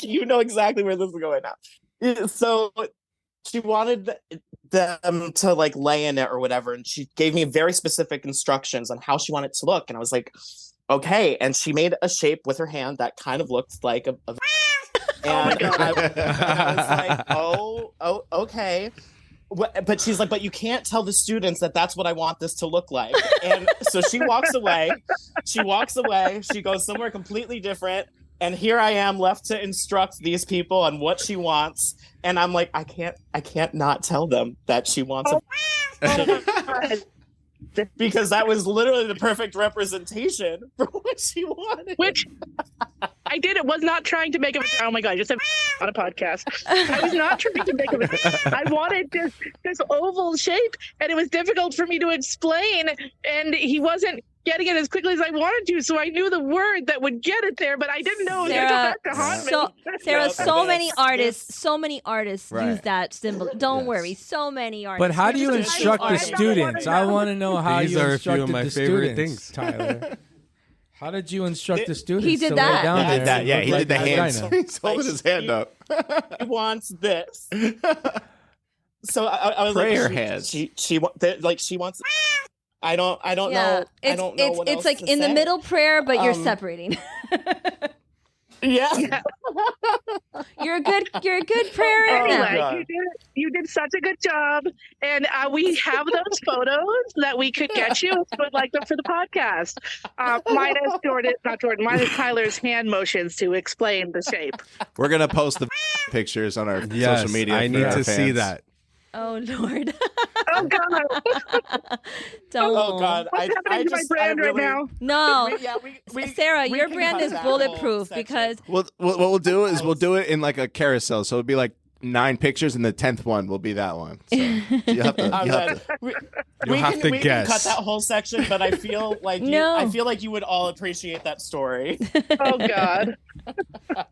you know exactly where this is going now. So she wanted them to like lay in it or whatever. And she gave me very specific instructions on how she wanted it to look. And I was like, okay. And she made a shape with her hand that kind of looked like a and I was like, oh, okay. But she's like, but you can't tell the students that that's what I want this to look like. And so she walks away. She goes somewhere completely different. And here I am left to instruct these people on what she wants. And I'm like, I can't not tell them that she wants because that was literally the perfect representation for what she wanted. Which I did. It was not trying to make a. Oh my God! I just said on a podcast. I was not trying to make a. I wanted this oval shape, and it was difficult for me to explain. And he wasn't getting it as quickly as I wanted to, so I knew the word that would get it there, but I didn't know Sarah, to haunt me. Sarah, so many artists Right. use that symbol. Don't worry, so many artists. But how do you So many instruct the artists. students? I want to know how These you are a few instructed of my the favorite students, things. Tyler. How did you instruct the students? He did to that. lay down He there did that. and Yeah, look he like did the a hands. vagina? He's holding his hand up. She wants this. So I was Prayer like, hands. She wants. I don't Yeah, know. it's I don't know what it's else like to in the say. middle prayer, but you're separating. Yeah. You're a good prayer Anyway, now. God. you did such a good job, and we have those photos that we could get you, but like them for the podcast. Minus Tyler's hand motions to explain the shape. We're gonna post the pictures on our Yes, social media. I for need our to see fans. that. Oh Lord. Oh God, Don't. Oh God. what's happening to my brand right now? No. Yeah, Sarah, we your can brand cut is that whole bulletproof section. because What we'll do is we'll do it in like a carousel. So it'll be like 9 pictures, and the 10th one will be that one. So you have to. I'm You have glad. to. You'll have to we guess. can cut that whole section, but I feel like No. I feel like you would all appreciate that story. Oh God.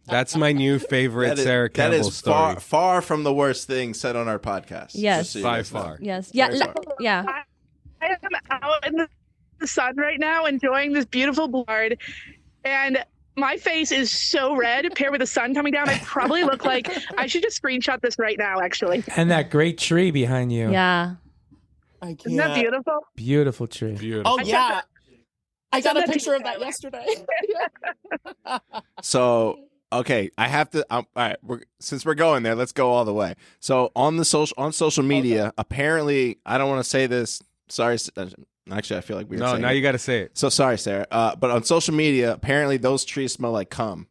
That's my new favorite Sarah that Campbell is story. far from the worst thing said on our podcast. Yes. just so you By guys know. far. yes. Yeah. Very sorry. Yeah. I am out in the sun right now, enjoying this beautiful board, and my face is so red paired with the sun coming down. I probably look like I should just screenshot this right now. Actually, And that great tree behind you. Yeah. I can't. isn't that beautiful? Beautiful tree. Beautiful. Oh yeah. I got a Send that to picture of me, that Tyler. yesterday. So okay, I have to. All right, since we're going there, let's go all the way. So on social media, apparently, I don't want to say this. Sorry, actually, I feel like we were No, saying now it. you got to say it. So sorry, Sarah. But on social media, apparently those trees smell like cum.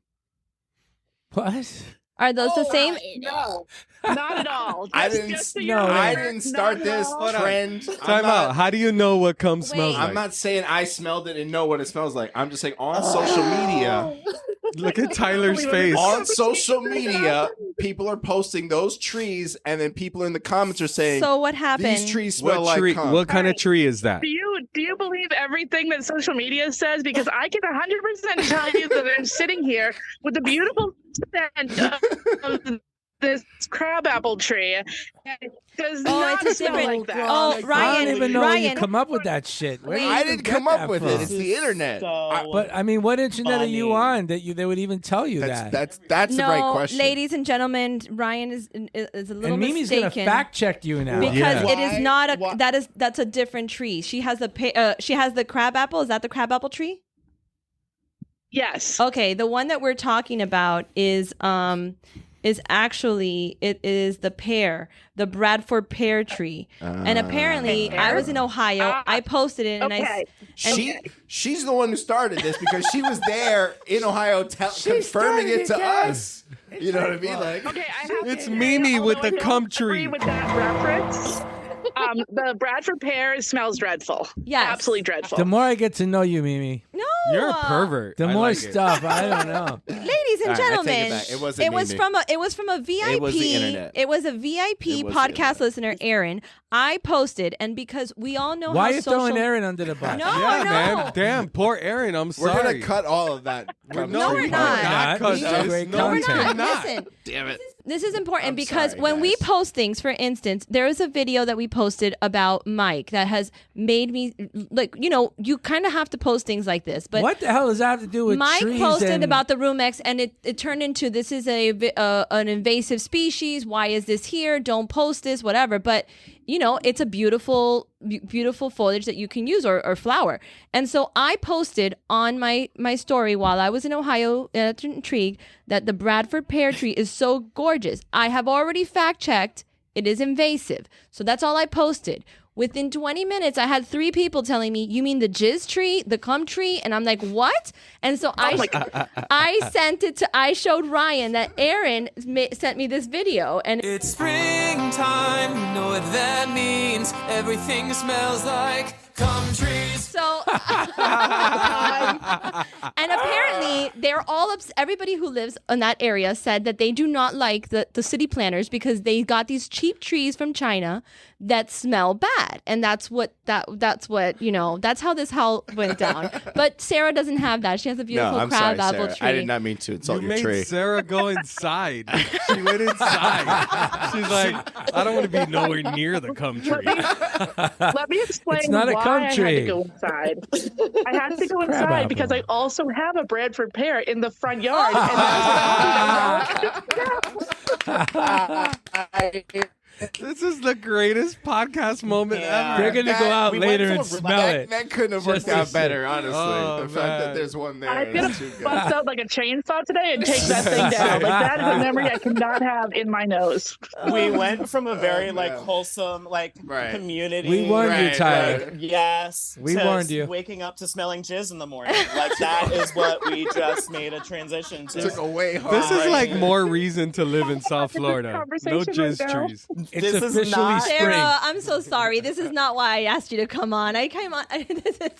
What? Are those the same? No, not at all. I Just- didn't. just so no, you're I aware, didn't start not at this all. trend. Time out. How do you know what cum smells Wait. like? I'm not saying I smelled it and know what it smells like. I'm just saying on social media. Look at Tyler's face. On social media, people are posting those trees, and then people in the comments are saying, So what happened? "These trees smell What tree? like cum." What kind of tree is that? Do you believe everything that social media says? Because I can 100% tell you that I'm sitting here with the beautiful of this crabapple tree. It does Oh, not it's a smell different. like that. Oh, I Ryan, don't even know where you Ryan. come up with that shit. Where do you I even didn't get come up that with from? it. It's the internet. But I mean, what internet are you funny. on that they would even tell you that? That's the right question. Ladies and gentlemen, Ryan is a little And Mimi's mistaken. gonna fact check you now. Because Yeah. it is not Why- that's a different tree. She has the crab apple. Is that the crab apple tree? Yes. Okay, the one that we're talking about is actually it is the pear, the Bradford pear tree. And apparently I was in Ohio. I posted it and Okay. She's the one who started this because she was there in Ohio confirming started it it, to guys. us. You know what I mean? Like, Okay, I have It's to say, Mimi with although the I cum don't tree. agree with that reference. The Bradford pear smells dreadful. Yes. Absolutely dreadful. The more I get to know you, Mimi, no. You're a pervert. the I more like it. stuff. I don't know. Ladies and All right, I take it gentlemen, back. It wasn't it was Mimi. from a VIP. It was the internet. It was a VIP It was the podcast internet. listener, Aaron. I posted, and because we all know Why how are you social. throwing Aaron under the bus? No, Yeah, no. man. Damn, poor Aaron. I'm we're sorry. gonna cut all of that. No, we're we're not. not. This is great No, No, we're we're content. not. Listen, Damn it. this is important I'm because sorry, when we guys. post things, for instance, there is a video that we posted about Mike that has made me like, you kind of have to post things like this. But What the hell does that have to do with Mike trees posted and... about the Rumex, and it turned into this is an invasive species. Why is this here? Don't post this, whatever. But it's a beautiful foliage that you can use or flower. And so I posted on my story while I was in Ohio at Intrigue that the Bradford pear tree is so gorgeous. I have already fact checked. It is invasive. So that's all I posted. Within 20 minutes, I had 3 people telling me, "You mean the jizz tree, the cum tree?" And I'm like, "What?" And so I showed Ryan that Aaron sent me this video, and It's springtime, you know what that means. Everything smells like cum trees. so and apparently they're all everybody who lives in that area said that they do not like the city planners because they got these cheap trees from China that smell bad, and that's how this how went down. But Sarah doesn't have that. She has a No, beautiful I'm crab sorry, apple Sarah. tree. I did not mean to insult You your made tree. Sarah go inside. She went inside. She's like, I don't want to be nowhere near the cum tree. Let me explain It's not a why cum I had tree. to go inside. I had to go Crab inside apple. because I also have a Bradford pear in the front yard. And that's This is the greatest podcast moment Yeah. ever. They're gonna go out We went later to and a- smell it. That couldn't have Just worked to out see. better, honestly. Oh, the fact man. that there's one there. I'm is gonna too good. bust out like a chainsaw today and take that thing down. Like that is a memory I cannot have in my nose. We went from a very man. wholesome Right. community. We warned you, Right, Tyler. right. Yes. We to warned you. Waking up to smelling jizz in the morning. Like that is what we just made a transition to. Took away hard. This is Right. like more reason to live in South Florida. No conversation jizz right now. trees. It's This is officially not- spring. Sarah, I'm so sorry. This is not why I asked you to come on. I came on.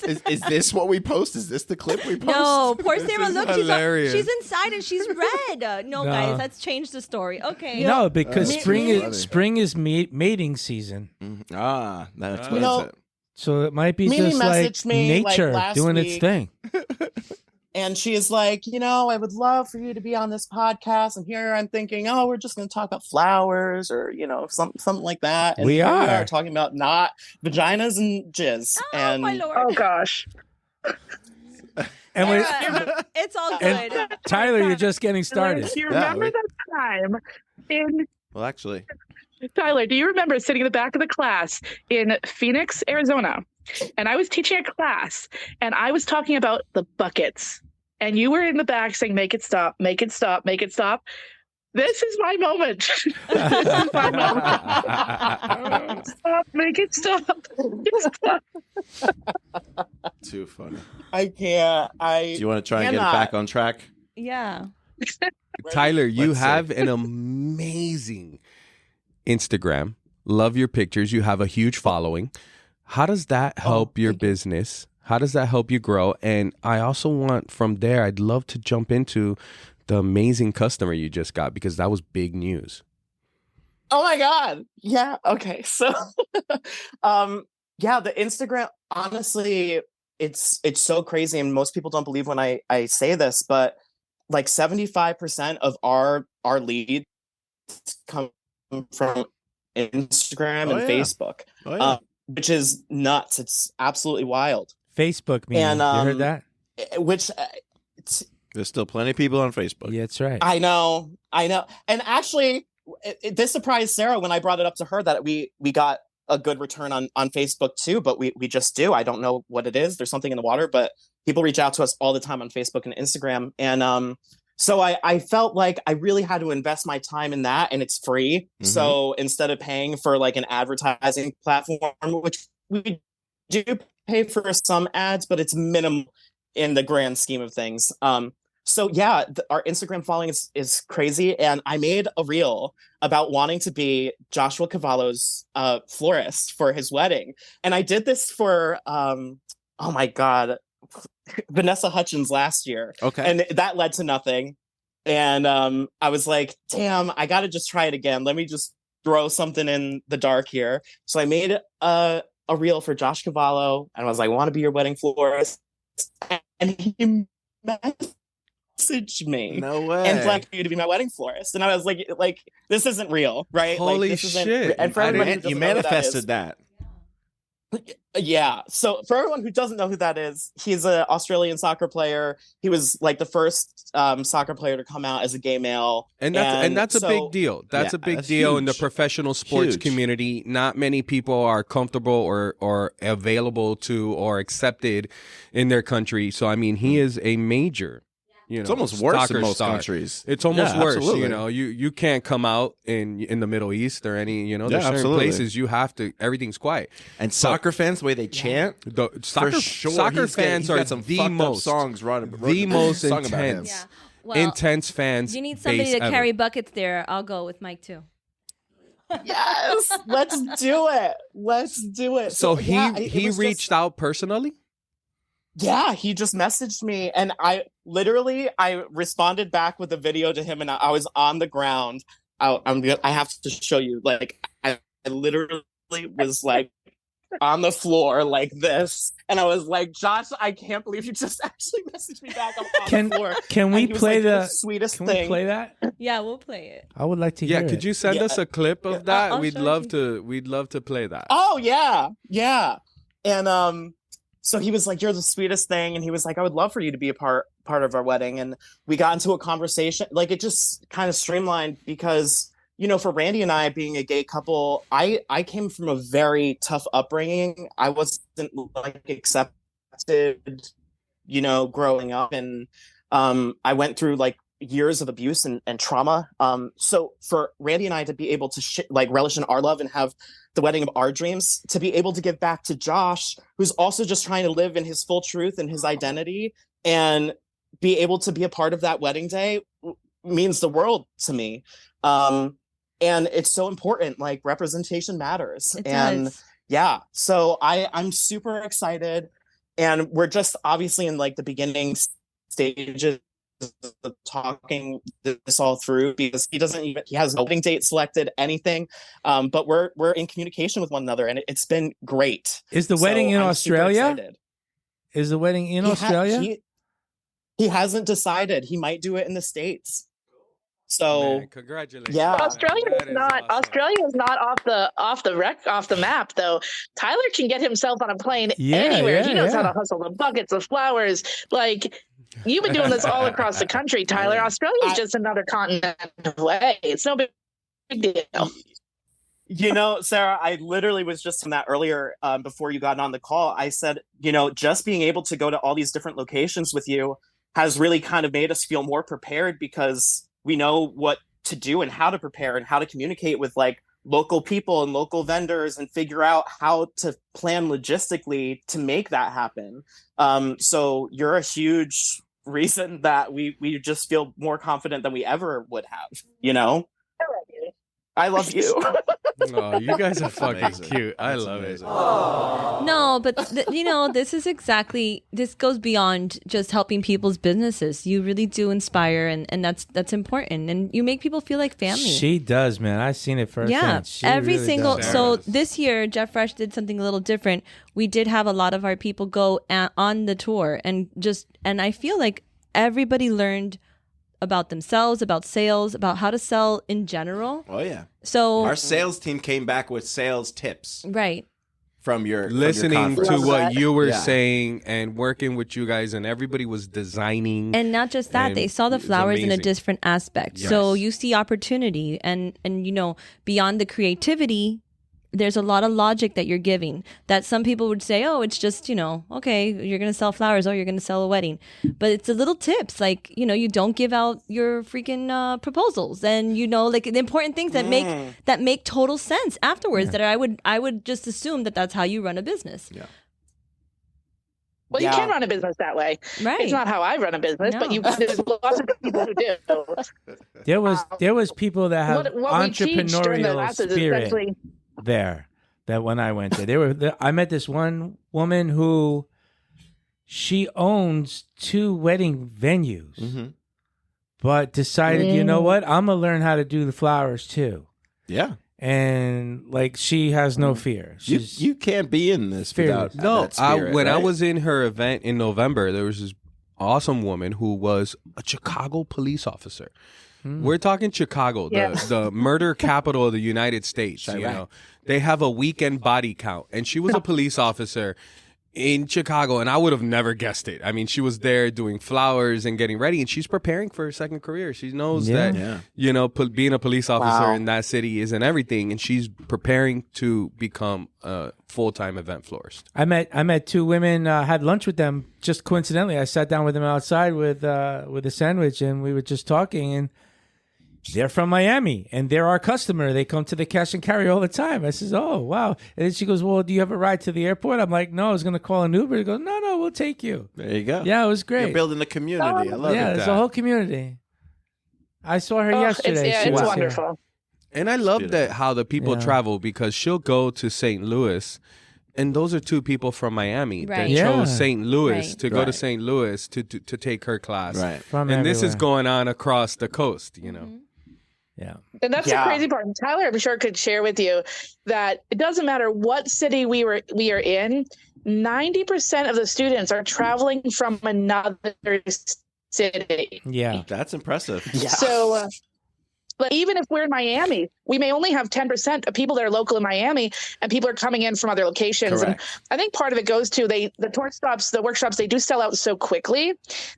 Is this what we post? Is this the clip we post? No, poor This Sarah. is Look, hilarious. she's inside and she's red. No, guys, let's change the story. Okay. No, because funny. spring is mating season, Ah, that's You what know, it's so it might be Mimi just like messaged me, like, nature last doing its week. thing. And she is like, I would love for you to be on this podcast. And here I'm thinking, oh, we're just going to talk about flowers or, something like that. And We here are. talking about not vaginas and jizz. Oh, and my Lord. Oh gosh. And we Sarah, it's all and good. Tyler, you're just getting started. Do you Yeah, remember that time in Well, actually, Tyler, do you remember sitting in the back of the class in Phoenix, Arizona? And I was teaching a class and I was talking about the buckets. And you were in the back saying, make it stop, make it stop, make it stop. This is my moment. This is my moment. Stop, make it stop. Stop. too funny. I can't. Do you want to try and get it cannot. back on track? Yeah. Tyler, you Let's see. have an amazing Instagram. Love your pictures. You have a huge following. How does that help your business? How does that help you grow? And I also want from there, I'd love to jump into the amazing customer you just got because that was big news. Oh my God. Yeah. Okay. So, the Instagram, honestly, it's so crazy. And most people don't believe when I say this, but like 75% of our leads come from Instagram and Facebook, which is nuts. It's absolutely wild. Facebook, me. And you heard that? Which there's still plenty of people on Facebook. Yeah, that's right. I know. And actually, this surprised Sarah when I brought it up to her that we got a good return on Facebook too, but we just do. I don't know what it is. There's something in the water, but people reach out to us all the time on Facebook and Instagram. And so I felt like I really had to invest my time in that, and it's free. Mm-hmm. So instead of paying for like an advertising platform, which we do pay for some ads, but it's minimal in the grand scheme of things. So yeah, our Instagram following is crazy. And I made a reel about wanting to be Joshua Cavallo's florist for his wedding. And I did this for, oh my God, Vanessa Hutchins last year. Okay. And that led to nothing. And I was like, damn, I got to just try it again. Let me just throw something in the dark here. So I made a reel for Josh Cavallo. And I was like, I want to be your wedding florist. And he messaged me. No way. And like you to be my wedding florist. And I was like, this isn't real, right? Holy like, this shit. And for everyone you manifested that. Yeah. So for everyone who doesn't know who that is, he's an Australian soccer player. He was like the first soccer player to come out as a gay male. And that's a big deal. That's a big deal in the professional sports community. Not many people are comfortable or available to or accepted in their country. So I mean, he is a major. It's almost worse in most countries. It's almost worse. Absolutely. You can't come out in the Middle East or any. There's certain places you have to. Everything's quiet. And soccer fans, the way they chant, soccer fans are the most songs the most intense. Yeah. Well, intense fans. You need somebody to carry buckets there. I'll go with Mike too. Yes, let's do it. So he reached out personally. Yeah, he just messaged me, and I responded back with a video to him, and I was on the ground. I have to show you. Like I literally was like on the floor like this, and I was like, Josh, I can't believe you just actually messaged me back. I'm on the floor. Can we play the sweetest thing? Can we play that? Yeah, we'll play it. I would like to hear it. Could you send us a clip of that? I'll We'd love to play that. Oh yeah. And so he was like, you're the sweetest thing. And he was like, I would love for you to be a part of our wedding. And we got into a conversation. Like, it just kind of streamlined because, for Randy and I being a gay couple, I came from a very tough upbringing. I wasn't like accepted, growing up. And I went through like years of abuse and trauma. So for Randy and I to be able to relish in our love and have the wedding of our dreams, to be able to give back to Josh, who's also just trying to live in his full truth and his identity, and be able to be a part of that wedding day means the world to me. And it's so important. Like, representation matters. It and does. Yeah, so I'm super excited, and we're just obviously in like the beginning stages of talking this all through, because he has no wedding date selected, anything, but we're in communication with one another, and it's been great. Is the wedding in Australia? Is the wedding in Australia? He hasn't decided. He might do it in the States. So congratulations. Yeah, Australia is not off the map though. Tyler can get himself on a plane anywhere. He knows how to hustle the buckets of flowers. Like, you've been doing this all across the country, Tyler. Australia is just another continent away. It's no big deal. Sarah, I literally was just in that earlier before you got on the call. I said, just being able to go to all these different locations with you has really kind of made us feel more prepared, because we know what to do and how to prepare and how to communicate with like local people and local vendors and figure out how to plan logistically to make that happen. So you're a huge reason that we just feel more confident than we ever would have, I love you. Oh, you guys are fucking cute. I love it. No, but this goes beyond just helping people's businesses. You really do inspire, and that's important. And you make people feel like family. She does, man. I've seen it firsthand. Yeah, every really single. does. So this year, Jeff Fresh did something a little different. We did have a lot of our people go on the tour, and I feel like everybody learned about themselves, about sales, about how to sell in general. Oh yeah. So Our sales team came back with sales tips right. from your listening from to your what you were Yeah. saying and working with you guys, and everybody was designing. And not just that, And they saw the it's flowers in a amazing. different aspect. Yes. So you see opportunity and beyond the creativity, there's a lot of logic that you're giving that some people would say, oh, it's just, okay, you're going to sell flowers. Oh, you're going to sell a wedding. But it's the little tips like, you don't give out your freaking proposals and, like the important things that make total sense afterwards that I would just assume that that's how you run a business. Yeah. Well, you can run a business that way. Right. It's not how I run a business, but No. there's lots of people who do. There was people that have What we teach during the entrepreneurial classes is spirit essentially there. That when I went there, I met this one woman who she owns 2 wedding venues, Mm-hmm. but decided, you know what, I'm gonna learn how to do the flowers too. Yeah. And like she has no fear. You can't be in this fearless. without No, that spirit, when I right? was in her event in November, there was this awesome woman who was a Chicago police officer. We're talking Chicago, the murder capital of the United States. They have a weekend body count, and she was a police officer in Chicago, and I would have never guessed it. I mean, she was there doing flowers and getting ready, and she's preparing for her second career. She knows that being a police officer in that city isn't everything, and she's preparing to become a full-time event florist. I met 2 women, had lunch with them just coincidentally. I sat down with them outside with a sandwich, and we were just talking, and they're from Miami, and they're our customer. They come to the cash and carry all the time. I says, oh, wow. And then she goes, well, do you have a ride to the airport? I'm like, no, I was going to call an Uber. He goes, no, we'll take you. There you go. Yeah, it was great. You're building a community. I love it. Yeah, there's a whole community. I saw her yesterday. It's She was here. wonderful. And I love that how the people travel, because she'll go to St. Louis, and those are 2 people from Miami that Right. Yeah. chose St. Louis to go to Right. St. Louis to take her class. Right. From And this is everywhere. going on across the coast, Yeah. And that's the crazy part. Tyler, I'm sure, could share with you that it doesn't matter what city we are in, 90% of the students are traveling from another city. Yeah. That's impressive. So, but even if we're in Miami, we may only have 10% of people that are local in Miami, and people are coming in from other locations. Correct. And I think part of it goes to the workshops, they do sell out so quickly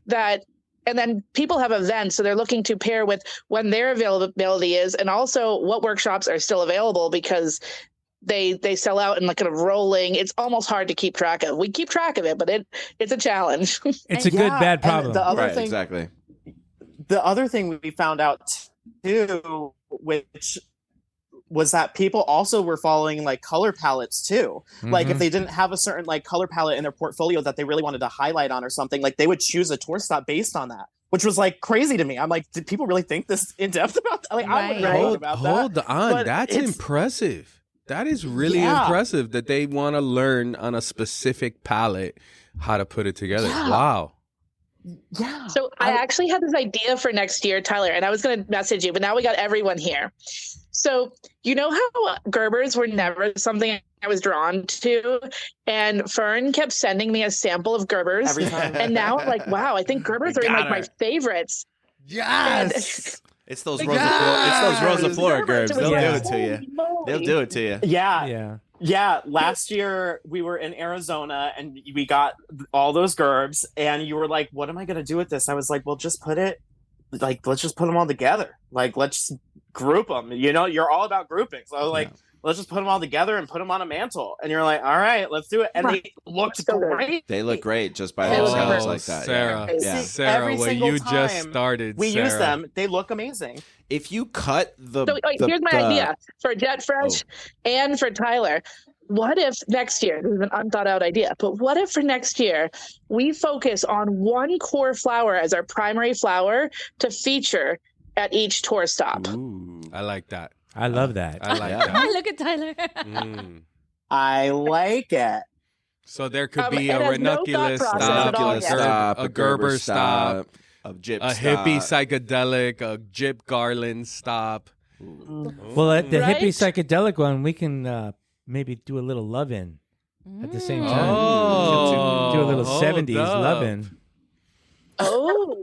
that. And then people have events, so they're looking to pair with when their availability is, and also what workshops are still available, because they sell out and kind of rolling. It's almost hard to keep track of. We keep track of it, but it's a challenge. It's a good, bad problem. The other Right, thing, exactly. the other thing we found out too, which was that people also were following like color palettes too. Like if they didn't have a certain like color palette in their portfolio that they really wanted to highlight on or something, like they would choose a tour stop based on that, which was like crazy to me. I'm like, did people really think this in depth about that? Like I wouldn't have known about that. Hold on, But that's it's- impressive. That is really Yeah. impressive that they want to learn on a specific palette how to put it together. Yeah. Wow. Yeah. So I actually had this idea for next year, Tyler, and I was going to message you, but now we got everyone here. So you know how Gerbers were never something I was drawn to, and Fern kept sending me a sample of Gerbers Every time. and now I'm like, wow, I think Gerbers are in like my favorites. Yes. It's those Rosa Flora Gerbs. They'll do it to you. They'll do it to you. Yeah. Yeah. Yeah, last year we were in Arizona and we got all those gerbs, and you were like, what am I going to do with this? I was like, well, just put it, like, let's just put them all together. Like, let's group them. You know, you're all about grouping. So I was like, let's just put them all together and put them on a mantle. And you're like, all right, let's do it. And they looked great. They look great just by They look themselves great. like that. Sarah, Yeah. Sarah, Every what single you just time started, We Sarah. use them. They look amazing. If you cut the, So here's my idea for Jet Fresh and for Tyler. What if next year, this is an unthought out idea, but what if for next year we focus on one core flower as our primary flower to feature at each tour stop? Ooh. I like that. I love that. I like Yeah. that. Look at Tyler. Mm. I like it. So there could be it a has no ranunculus thought process at all stop, yet. a Gerber stop, a gyp a stop. hippie psychedelic, a gyp garland stop. Well, at the Right? hippie psychedelic one, we can maybe do a little love in at the same time. Oh, do a little hold 70s up. love in. Oh,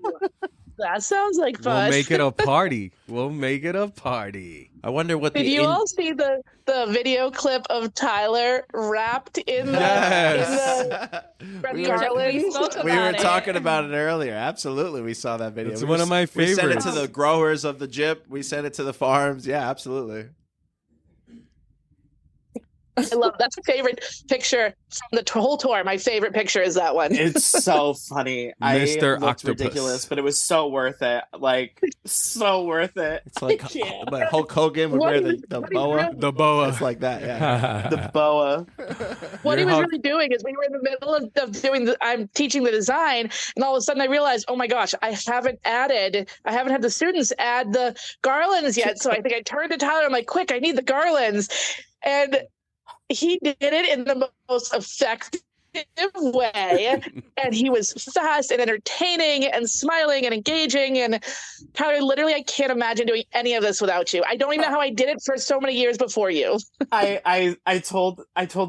That sounds like fun. We'll make it a party. We'll make it a party. I wonder what Did you all see the video clip of Tyler wrapped in the red we garland? were talking about it earlier. Absolutely, we saw that video. It's one of my We sent it favorites. to the growers of the Jip. We sent it to the farms. Yeah, absolutely. I love that's my favorite picture from the whole tour. My favorite picture is that one. It's so funny. Mr. I looked Octopus. ridiculous, but it was so worth it. Like, so worth it. It's like but Hulk Hogan would wear the boa. The boa. It's like that, yeah. The boa. What he was really doing is we were in the middle of doing I'm teaching the design, and all of a sudden I realized, oh my gosh, I haven't had the students add the garlands yet. So I think I turned to Tyler, I'm like, quick, I need the garlands. And he did it in the most effective way, and he was fast and entertaining and smiling and engaging. And Tyler, literally, I can't imagine doing any of this without you. I don't even know how I did it for so many years before you. I told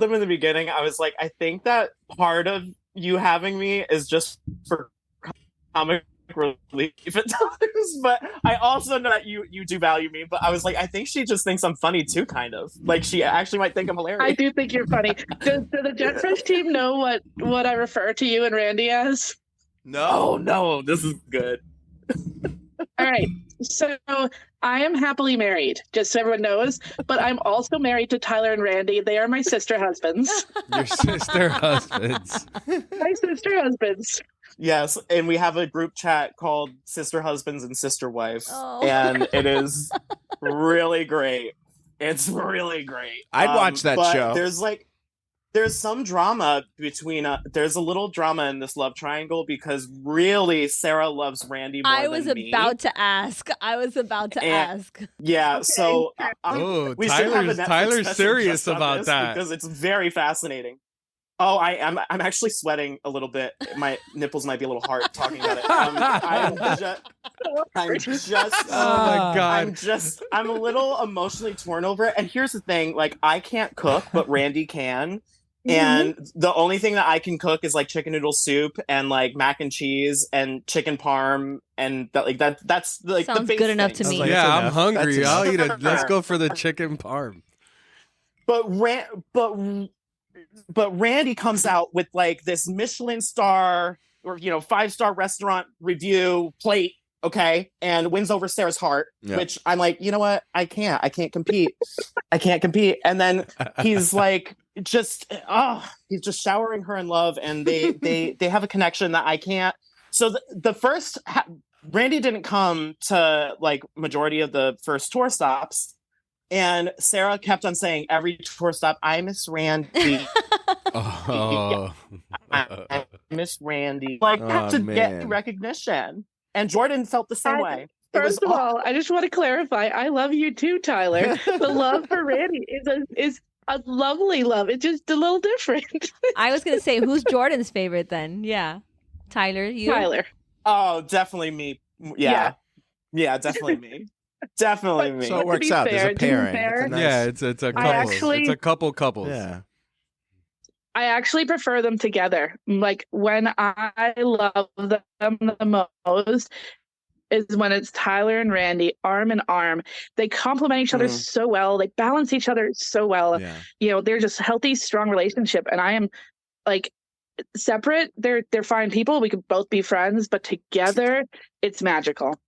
them in the beginning, I was like, I think that part of you having me is just for comic relief at times, but I also know that you do value me. But I was like, I think she just thinks I'm funny too, kind of. Like, she actually might think I'm hilarious. I do think you're funny. Does the Jetfresh team know what I refer to you and Randy as? No, this is good. All right. So I am happily married, just so everyone knows, but I'm also married to Tyler and Randy. They are my sister husbands. Your sister husbands. My sister husbands. Yes, and we have a group chat called Sister Husbands and Sister Wives, Oh. and it is really great. It's really great. I'd watch that but show. There's some drama between there's a little drama in this love triangle because really Sarah loves Randy more I was than me. about to ask. Yeah, so we should have a Netflix Tyler's special serious just on about this that. because it's very fascinating. Oh, I'm actually sweating a little bit. My nipples might be a little hard talking about it. I'm just Oh my God. I'm a little emotionally torn over it. And here's the thing, like, I can't cook, but Randy can. And the only thing that I can cook is like chicken noodle soup and like mac and cheese and chicken parm and that's like Sounds the base good enough to things. me. Like, Yeah, that's I'm enough. hungry. That's I'll enough. eat it. Let's go for the chicken parm. But Randy comes out with like this Michelin star or 5-star restaurant review plate, okay, and wins over Sarah's heart, which I'm like, you know what? I can't compete. I can't compete. And then he's like he's just showering her in love, and they have a connection that I can't. So the first Randy didn't come to like majority of the first tour stops. And Sarah kept on saying every tour stop, I miss Randy. Oh. I miss Randy. Like, have to get recognition. And Jordan felt the same way. First of all, I just want to clarify, I love you too, Tyler. The love for Randy is a lovely love. It's just a little different. I was gonna say, who's Jordan's favorite then? Yeah, Tyler. You. Tyler. Oh, definitely me. Yeah, definitely me. Definitely me. So it works out. There's a pairing. It's a couple. actually- It's a couples. Yeah. I actually prefer them together. Like when I love them the most is when it's Tyler and Randy arm in arm. They complement each other so well. They balance each other so well. Yeah. They're just a healthy, strong relationship. And I am like separate. They're fine people. We could both be friends, but together it's magical.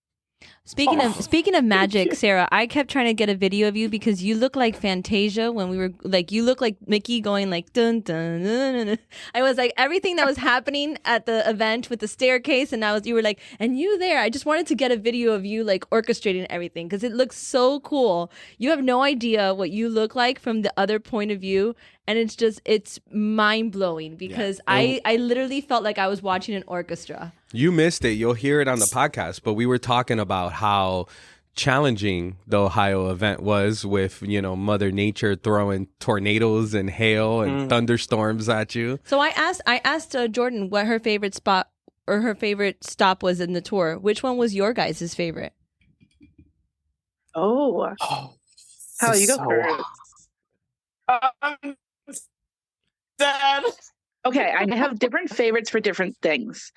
Speaking of magic, Sarah, I kept trying to get a video of you because you look like Fantasia when we were like, you look like Mickey going like dun dun dun. Dun, dun. I was like everything that was happening at the event with the staircase, and you were like, and you there. I just wanted to get a video of you like orchestrating everything because it looks so cool. You have no idea what you look like from the other point of view. And it's mind blowing because I literally felt like I was watching an orchestra. You missed it. You'll hear it on the podcast. But we were talking about how challenging the Ohio event was with, Mother Nature throwing tornadoes and hail and thunderstorms at you. So I asked Jordan what her favorite spot or her favorite stop was in the tour. Which one was your guys' favorite? Oh. How you go first? Dad. Okay, I have different favorites for different things.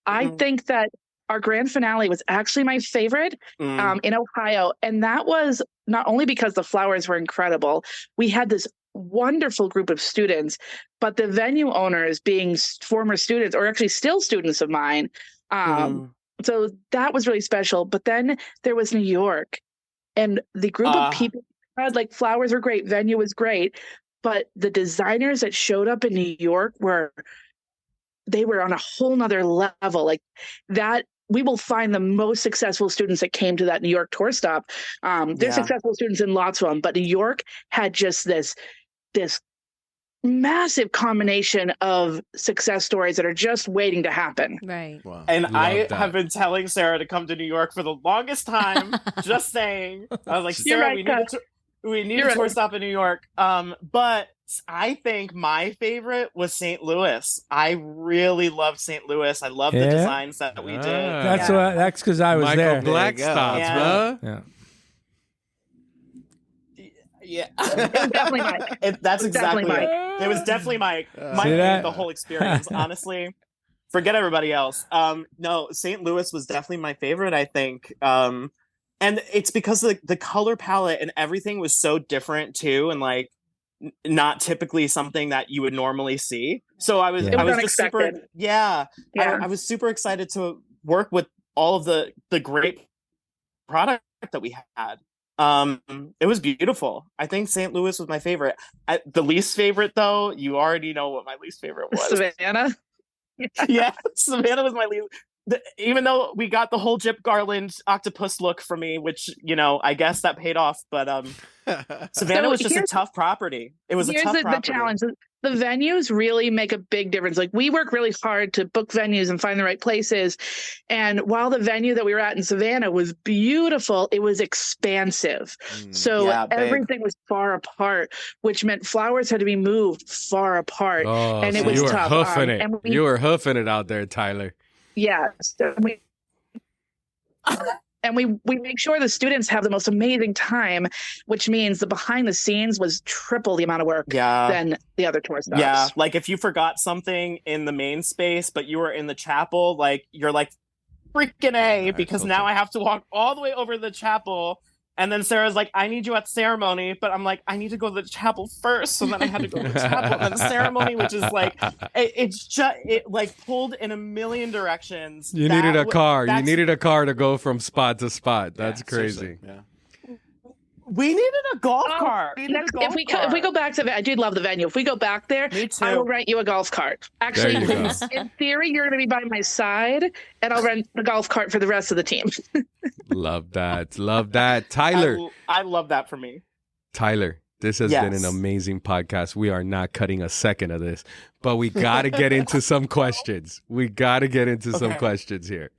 I think that our grand finale was actually my favorite in Ohio. And that was not only because the flowers were incredible, we had this wonderful group of students, but the venue owners being former students or actually still students of mine. So that was really special. But then there was New York, and the group of people had, like, flowers were great, venue was great, but the designers that showed up in New York were on a whole nother level. Like that, we will find the most successful students that came to that New York tour stop. There's successful students in lots of them, but New York had just this massive combination of success stories that are just waiting to happen. Right. Wow. And I have been telling Sarah to come to New York for the longest time. Just saying. I was like, Sarah, we need a tour stop in New York. But I think my favorite was St. Louis. I really loved St. Louis. I love the designs that we did. That's because I was Michael there. Black stops, bro. Yeah. It was definitely Mike. That's exactly Mike. It was definitely Mike. Mike made the whole experience, honestly. Forget everybody else. No, St. Louis was definitely my favorite, I think. And it's because the color palette and everything was so different too, and like not typically something that you would normally see. So I was just super I was super excited to work with all of the great product that we had. It was beautiful. I think St. Louis was my favorite. The least favorite, though, you already know what my least favorite was. Savannah? Yeah, Savannah was my least. Even though we got the whole Jip Garland octopus look for me, which, I guess that paid off. But Savannah was just a tough property. It was a tough property. The challenge. The venues really make a big difference. Like, we work really hard to book venues and find the right places. And while the venue that we were at in Savannah was beautiful, it was expansive. So everything was far apart, which meant flowers had to be moved far apart. Oh, and it was you were tough. Hoofing it. You were hoofing it out there, Tyler. Yeah. So we make sure the students have the most amazing time, which means the behind the scenes was triple the amount of work than the other tour stops. Yeah, like if you forgot something in the main space, but you were in the chapel, like you're like, freaking A, because now I have to walk all the way over to the chapel. And then Sarah's like, I need you at the ceremony. But I'm like, I need to go to the chapel first. So then I had to go to the chapel and then the ceremony, which is like, it like pulled in a million directions. You needed a car. You needed a car to go from spot to spot. That's crazy. Yeah. We needed a golf cart. If we go back to, I did love the venue. If we go back there, I will rent you a golf cart. Actually, in theory, you're going to be by my side, and I'll rent the golf cart for the rest of the team. Love that. Love that. Tyler. I love that for me. Tyler, this has been an amazing podcast. We are not cutting a second of this, but we got to get into some questions. Some questions here.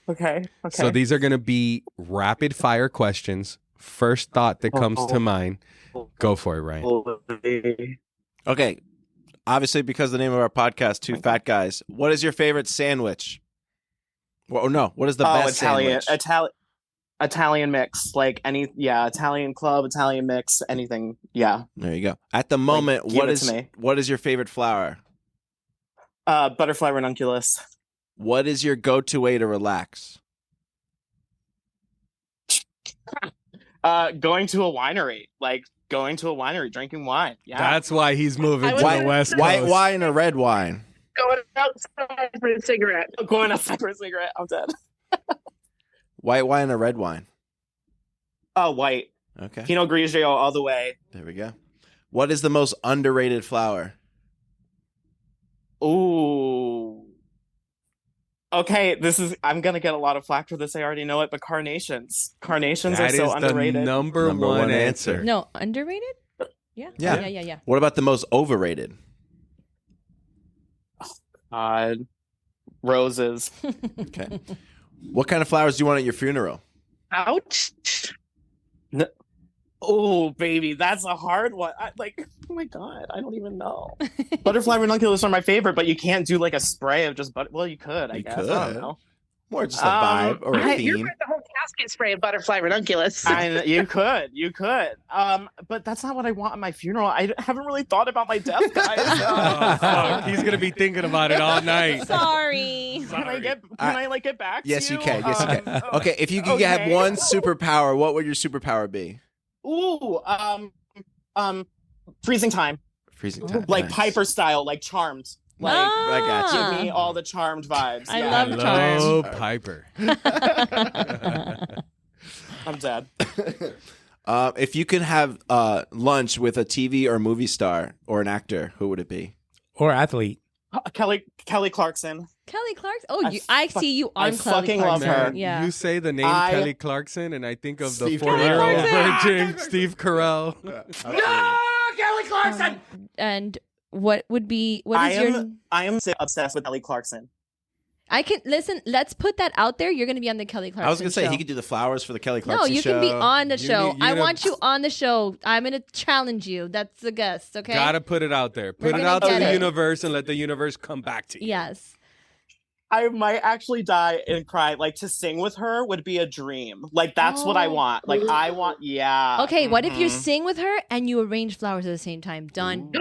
Okay. So these are going to be rapid fire questions. First thought that comes to mind. Go for it, Ryan. Okay. Obviously, because the name of our podcast, Two Fat Guys, what is your favorite sandwich? Well, no, what is the best sandwich? Italian mix. Like Italian club, Italian mix, anything. Yeah. There you go. At the moment, what is your favorite flower? Butterfly ranunculus. What is your go-to way to relax? Going to a winery, drinking wine. Yeah, that's why he's moving to the West Coast. White wine or red wine? Going outside for a cigarette. I'm dead. White wine or red wine? Oh, white. Okay. Pinot Grigio all the way. There we go. What is the most underrated flower? Ooh. Okay, I'm gonna get a lot of flack for this. I already know it, but carnations. Carnations are so underrated. That is the number one answer. No, underrated? Yeah. What about the most overrated? Roses. Okay. What kind of flowers do you want at your funeral? Ouch. No. Oh, baby, that's a hard one. Oh my God, I don't even know. Butterfly ranunculus are my favorite, but you can't do like a spray of just well, you could, I guess. I don't know. More just a vibe or a You're theme. the whole casket spray of butterfly ranunculus. You could. But that's not what I want at my funeral. I haven't really thought about my death, guys. Oh, fuck. He's gonna be thinking about it all night. Sorry. Can I get back to Yes, you? you can. Yes, you can. Okay, if you could okay. have one superpower, what would your superpower be? Ooh, freezing time. Freezing time. Like Nice. Piper style, like Charmed. Like, I got you. give me all the Charmed vibes. I Yeah. love Charmed. Oh, Piper. I'm dead. If you could have lunch with a TV or movie star or an actor, who would it be? Or athlete. Kelly Clarkson. Kelly Clarkson. Oh, I see you I on Kelly fucking love Clarkson. her. Yeah. You say the name Kelly Clarkson, and I think of the Steve 40-year-old Carell. virgin, Steve Carell. Kelly Clarkson. And what would be what is your? I am obsessed with Kelly Clarkson. I can listen. Let's put that out there. You're going to be on the Kelly Clarkson. I was gonna say show. he could do the flowers for the Kelly No, Clarkson you show. can be on the show. need- I you want know- you on the show. I'm going to challenge you. That's the guest. Okay. Gotta put it out there. We're Put it gonna out to get the it. universe and let the universe come back to you. Yes. I might actually die and cry. Like, to sing with her would be a dream. Like, that's what I Oh. want. Like, I want, yeah. Okay. What if you Mhm. sing with her and you arrange flowers at the same time? Done.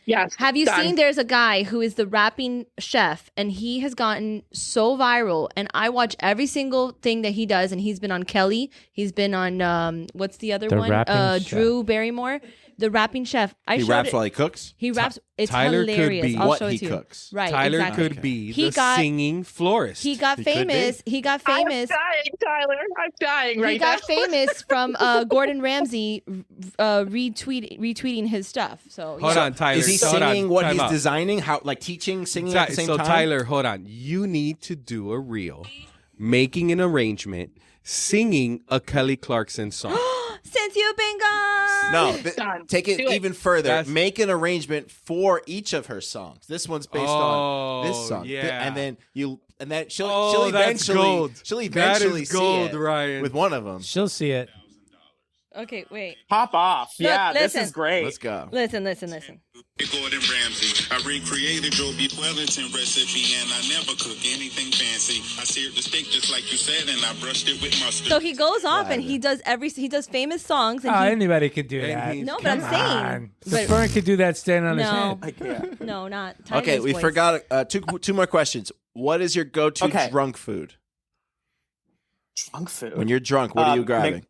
Yes. Have you done. seen there's a guy who is the rapping chef and he has gotten so viral and I watch every single thing that he does and he's been on Kelly. He's been on what's the other The one? rapping chef. Drew Barrymore, the rapping chef. He raps while he cooks. He raps. It's Tyler could hilarious. be I'll what show it he to you. cooks. Right. Tyler exactly. could be He the got- singing florist. He got He could be. famous. He got famous. I'm dying, Tyler. I'm dying He right got now. famous from Gordon Ramsay retweeting his stuff. So Hold yeah. on, Tyler. Is he Hold on, singing what time he's out. designing? How, like teaching, singing at the same So time? Tyler, hold on. You need to do a reel, making an arrangement, singing a Kelly Clarkson song. Since you've been gone. No, Done. take it Do it. even further. That's- Make an arrangement for each of her songs. This one's based on this Oh, song. yeah. And then she'll Oh, that's eventually gold. she'll That eventually is gold, see it Ryan. with one of them. She'll see it. Okay, wait. Pop off. Look, Yeah, this listen. is great. Let's go. Listen. Gordon Ramsay. I recreated your beef Wellington recipe, and I never cook anything fancy. I seared the steak just like you said, and I brushed it with mustard. So he goes off and he does famous songs and Oh, he anybody could do And that. he's- No, but I'm Come saying. on. The But- fern could do that standing on his No. head. No, not Tyler's Okay, we voice. forgot two more questions. What is your go-to Okay. drunk food? Drunk food. When you're drunk, what are you grabbing?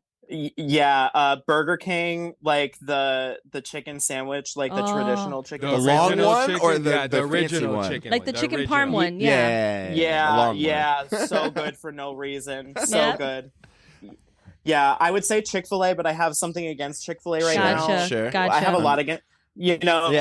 Burger King, like the chicken sandwich, like the Oh. traditional chicken. The long original one chicken, or the yeah, fancy original one? chicken, Like one, the chicken original. parm one. Yeah. the Yeah, long one. yeah, so good for no reason. So Yeah. good. Yeah, I would say Chick-fil-A, but I have something against Chick-fil-A right Gotcha. now. Sure. Gotcha. I have a lot against, Yeah,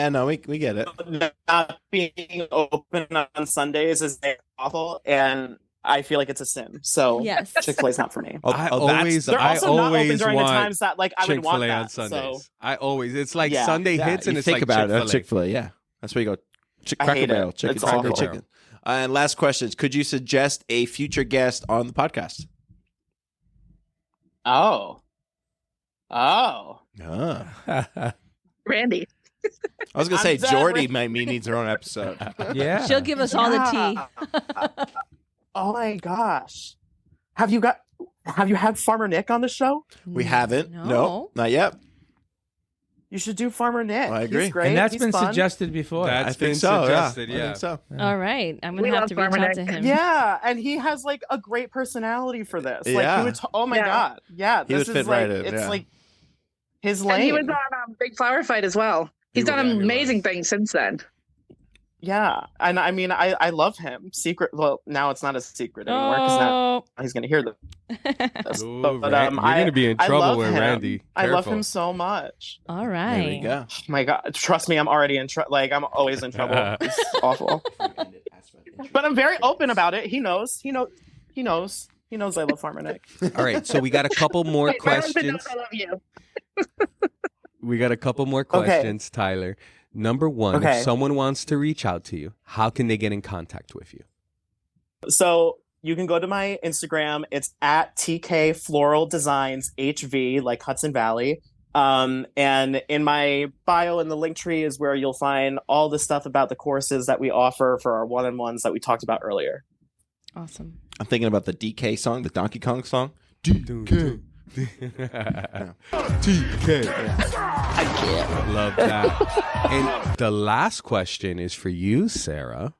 no, we get it. not being open on Sundays is awful, and I feel like it's a sin. So Yes. Chick-fil-A is not for me. I that's- always, They're I also not open always during the want times that like I would want Chick-fil-A that. on Sundays. So I always, it's like Yeah. Sunday Yeah, hits and you it's think like about Chick-fil-A. it. Chick-fil-A, yeah. That's where you go. I Cracker hate it. Barrel, chicken, It's cracker awful. chicken. And last questions. Could you suggest a future guest on the podcast? oh. Ah. Randy. I was gonna I'm say done Jordy with- might needs her own episode. Yeah. She'll give us all the tea. Yeah. Oh my gosh. Have you had Farmer Nick on the show? We haven't. No, not yet. You should do Farmer Nick. I agree. He's great. And that's He's been fun. suggested before. That's I think been so. suggested, Yeah, I yeah. think so. All right. I'm going We to have love to reach Farmer out to Nick. him. Yeah, and he has like a great personality for this. Like Yeah. he would oh my Yeah. god. Yeah, He this would is fit like right in, it's yeah. like his And lane. he was on Big Flower Fight as well. He's done Yeah, he amazing was. things since then. Yeah, and I mean I love him. Secret. Well, now it's not a secret anymore because now Oh. he's gonna hear this. Ooh, But, Ran- you're I- gonna be in I trouble love with him. Randy. I love Careful. him so much. All There right. we go. Oh my god, trust me, I'm already in trouble. Like I'm always in trouble. It's awful. But I'm very open about it. He knows. He knows I love Farmer Nick. All right, so we got a couple more Wait, my husband questions. knows I love you. We got a couple more Okay. questions, Tyler. Number one, Okay. if someone wants to reach out to you, how can they get in contact with you? So you can go to my Instagram. It's at TK Floral Designs HV, like Hudson Valley. And in my bio in the link tree is where you'll find all the stuff about the courses that we offer for our one-on-ones that we talked about earlier. Awesome. I'm thinking about the DK song, the Donkey Kong song. DK. TK. Love that. And the last question is for you, Sarah.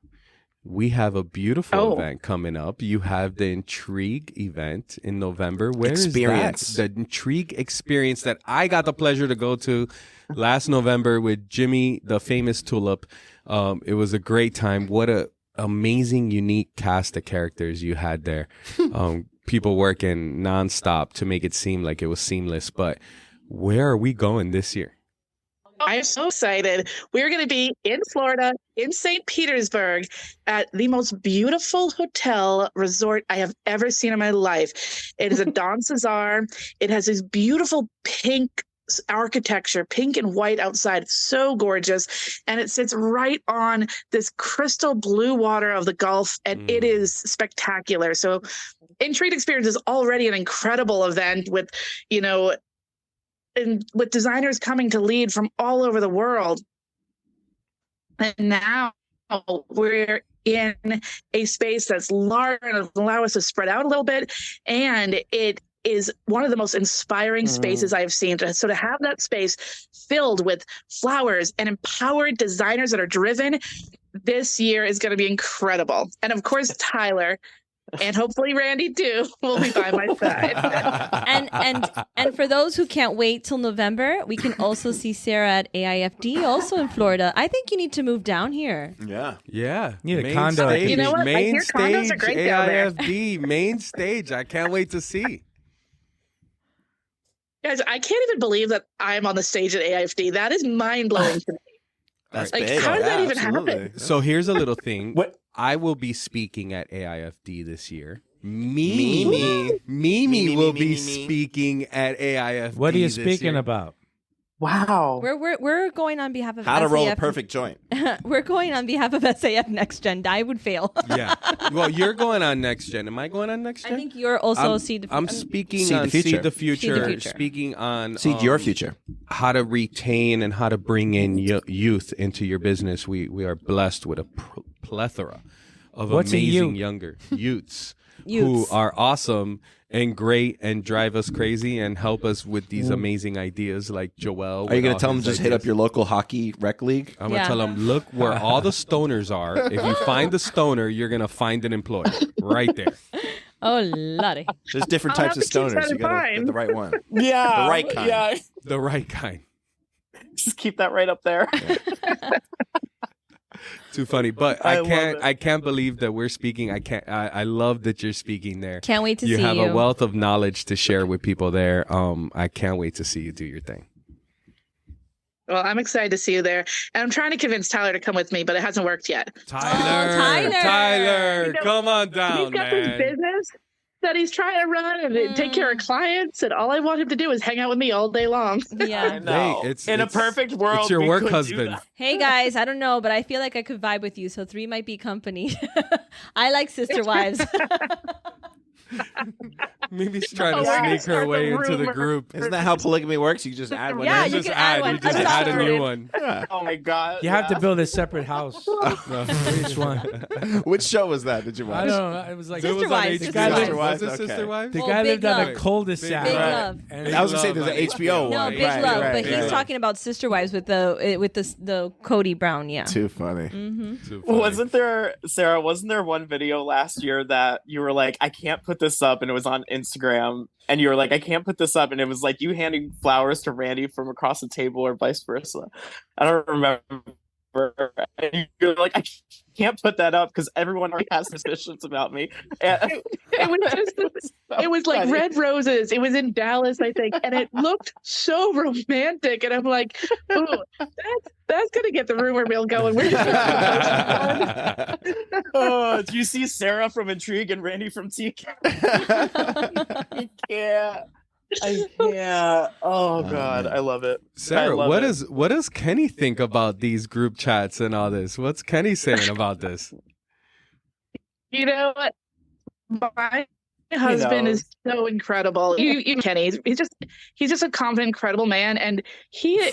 We have a beautiful event coming up. You have the Intrigue event in November. Where is that? The Intrigue experience that I got the pleasure to go to last November with Jimmy, the famous Tulip. It was a great time. What a amazing, unique cast of characters you had there. People working nonstop to make it seem like it was seamless. But where are we going this year? I'm so excited. We're going to be in Florida, in St. Petersburg, at the most beautiful hotel resort I have ever seen in my life. It is a Don Cesar. It has this beautiful pink architecture, pink and white outside. It's so gorgeous. And it sits right on this crystal blue water of the Gulf. And it is spectacular. So Intrigue Experience is already an incredible event with, and with designers coming to lead from all over the world. And now we're in a space that's large and allow us to spread out a little bit. And it is one of the most inspiring spaces I've seen. So to have that space filled with flowers and empowered designers that are driven, this year is going to be incredible. And of course, Tyler, and hopefully Randy too, will be by my side. and for those who can't wait till November, we can also see Sarah at AIFD, also in Florida. I think you need to move down here. Yeah. You need a condo. You know what? I hear condos are great down there. AIFD, main stage. I can't wait to see. Guys, I can't even believe that I'm on the stage at AIFD. That is mind-blowing to me. That's Like, big. how did that even Absolutely. happen? So here's a little thing. What? I will be speaking at AIFD this year. Mimi will be speaking at AIFD. What are you this speaking year. about? Wow. We're going on behalf of How to roll a SAF. perfect joint. We're going on behalf of SAF Next Gen. I would fail. Yeah. Well, you're going on Next Gen. Am I going on Next Gen? I think you're also I'm speaking See the on Future. Seed the Future. See the Future. Speaking on Seed your future. how to retain and how to bring in youth into your business. We are blessed with a plethora of What's a amazing youth? younger youths who Youths. are awesome and great and drive us crazy and help us with these amazing ideas like Joel. Are you going to tell them just hit up your local hockey rec league? I'm going to tell them, look where all the stoners are. If you find the stoner, you're going to find an employer right there. Oh, Lottie. There's different I'll types of have to keep stoners. that You in got to mind. get the right one. Yeah. The right kind. Yeah. The right kind. Just keep that right up there. Too funny, but I I love can't. it. I can't believe that we're speaking. I love that you're speaking there. Can't wait to you see have you. a wealth of knowledge to share with people there. I can't wait to see you do your thing. Well, I'm excited to see you there. And I'm trying to convince Tyler to come with me, but it hasn't worked yet. Tyler, You know, come on He's down, got this man. business that he's trying to run and take care of clients, and all I want him to do is hang out with me all day long. Yeah. No. Hey, it's in a perfect world. It's your we work could do husband. that. Hey guys, I don't know, but I feel like I could vibe with you, so 3 might be company. I like sister wives. Maybe she's trying to Oh, we're gonna sneak her start way the into the rumor. group. Isn't that how polygamy works? You just add one. Yeah, in? you can add one. You just I'm add a sorry. new one. Oh my god. You have to yeah. build a separate house. Which one? Which show was that? Did you watch? I don't know. It was like It was Sister on Wives. HBO. Sister Wives. Was it Okay. Sister Wives? the Oh, guy Big lived on a Love. cul-de-sac. Big Right. Love. And I was gonna say there's Love an on HBO. No, Right, Big right, Love, right, but he's right. talking about Sister Wives with the Cody Brown. Yeah. Too funny. Too funny. Wasn't there, Sarah? Wasn't there one video last year that you were like, I can't put this up, and it was on Instagram, and you were like, I can't put this up, and it was like you handing flowers to Randy from across the table, or vice versa. I don't remember. And you're like, I can't put that up because everyone already has suspicions about me. And It was just, it was like funny. red roses. It was in Dallas, I think, and it looked so romantic. And I'm like, ooh, that's gonna get the rumor mill going. We're just Oh, do you see Sarah from Intrigue and Randy from TK? I can't. I can't. Oh god, I love it. I Sarah, love what it. does Kenny think about these group chats and all this? What's Kenny saying about this? You know what? My husband is so incredible. You Kenny, he's just a confident, incredible man, and he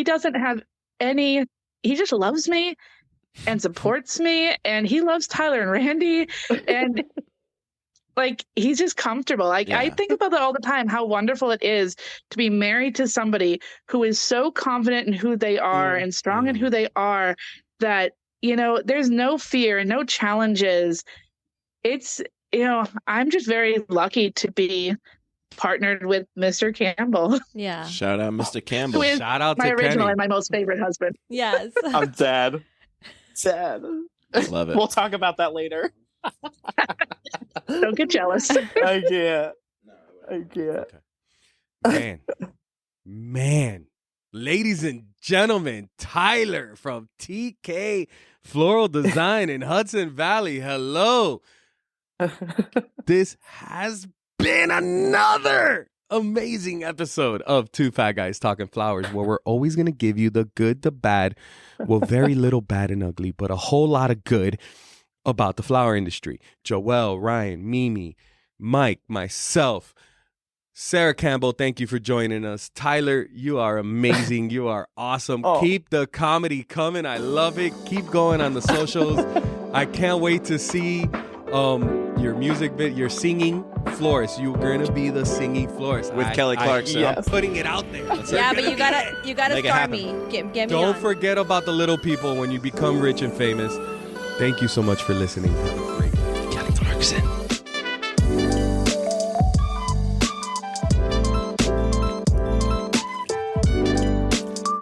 doesn't have any. He just loves me, and supports me, and he loves Tyler and Randy, and like he's just comfortable. Like I think about that all the time, how wonderful it is to be married to somebody who is so confident in who they are and strong in who they are that, you know, there's no fear and no challenges. It's, you know, I'm just very lucky to be partnered with Mr. Campbell. Yeah. Shout out Mr. Campbell. Shout out to my original Kenny. and my most favorite husband. Yes. I'm dead. Dead. Love it. We'll talk about that later. Don't get jealous. I can't. I can't. Man. Ladies and gentlemen, Tyler from TK Floral Design in Hudson Valley. Hello. This has been another amazing episode of Two Fat Guys Talking Flowers, where we're always going to give you the good, the bad, well, very little bad and ugly, but a whole lot of good about the flower industry. Joelle, Ryan, Mimi, Mike, myself, Sarah Campbell, thank you for joining us. Tyler, you are amazing. You are awesome. Keep the comedy coming. I love it. Keep going on the socials. I can't wait to see your music video, your singing florist. You're gonna be the singing florist with Kelly Clarkson. I'm putting it out there. Yeah, but you gotta star me. Get me Don't on. forget about the little people when you become rich and famous. Thank you so much for listening. Have a great Kelly Clarkson.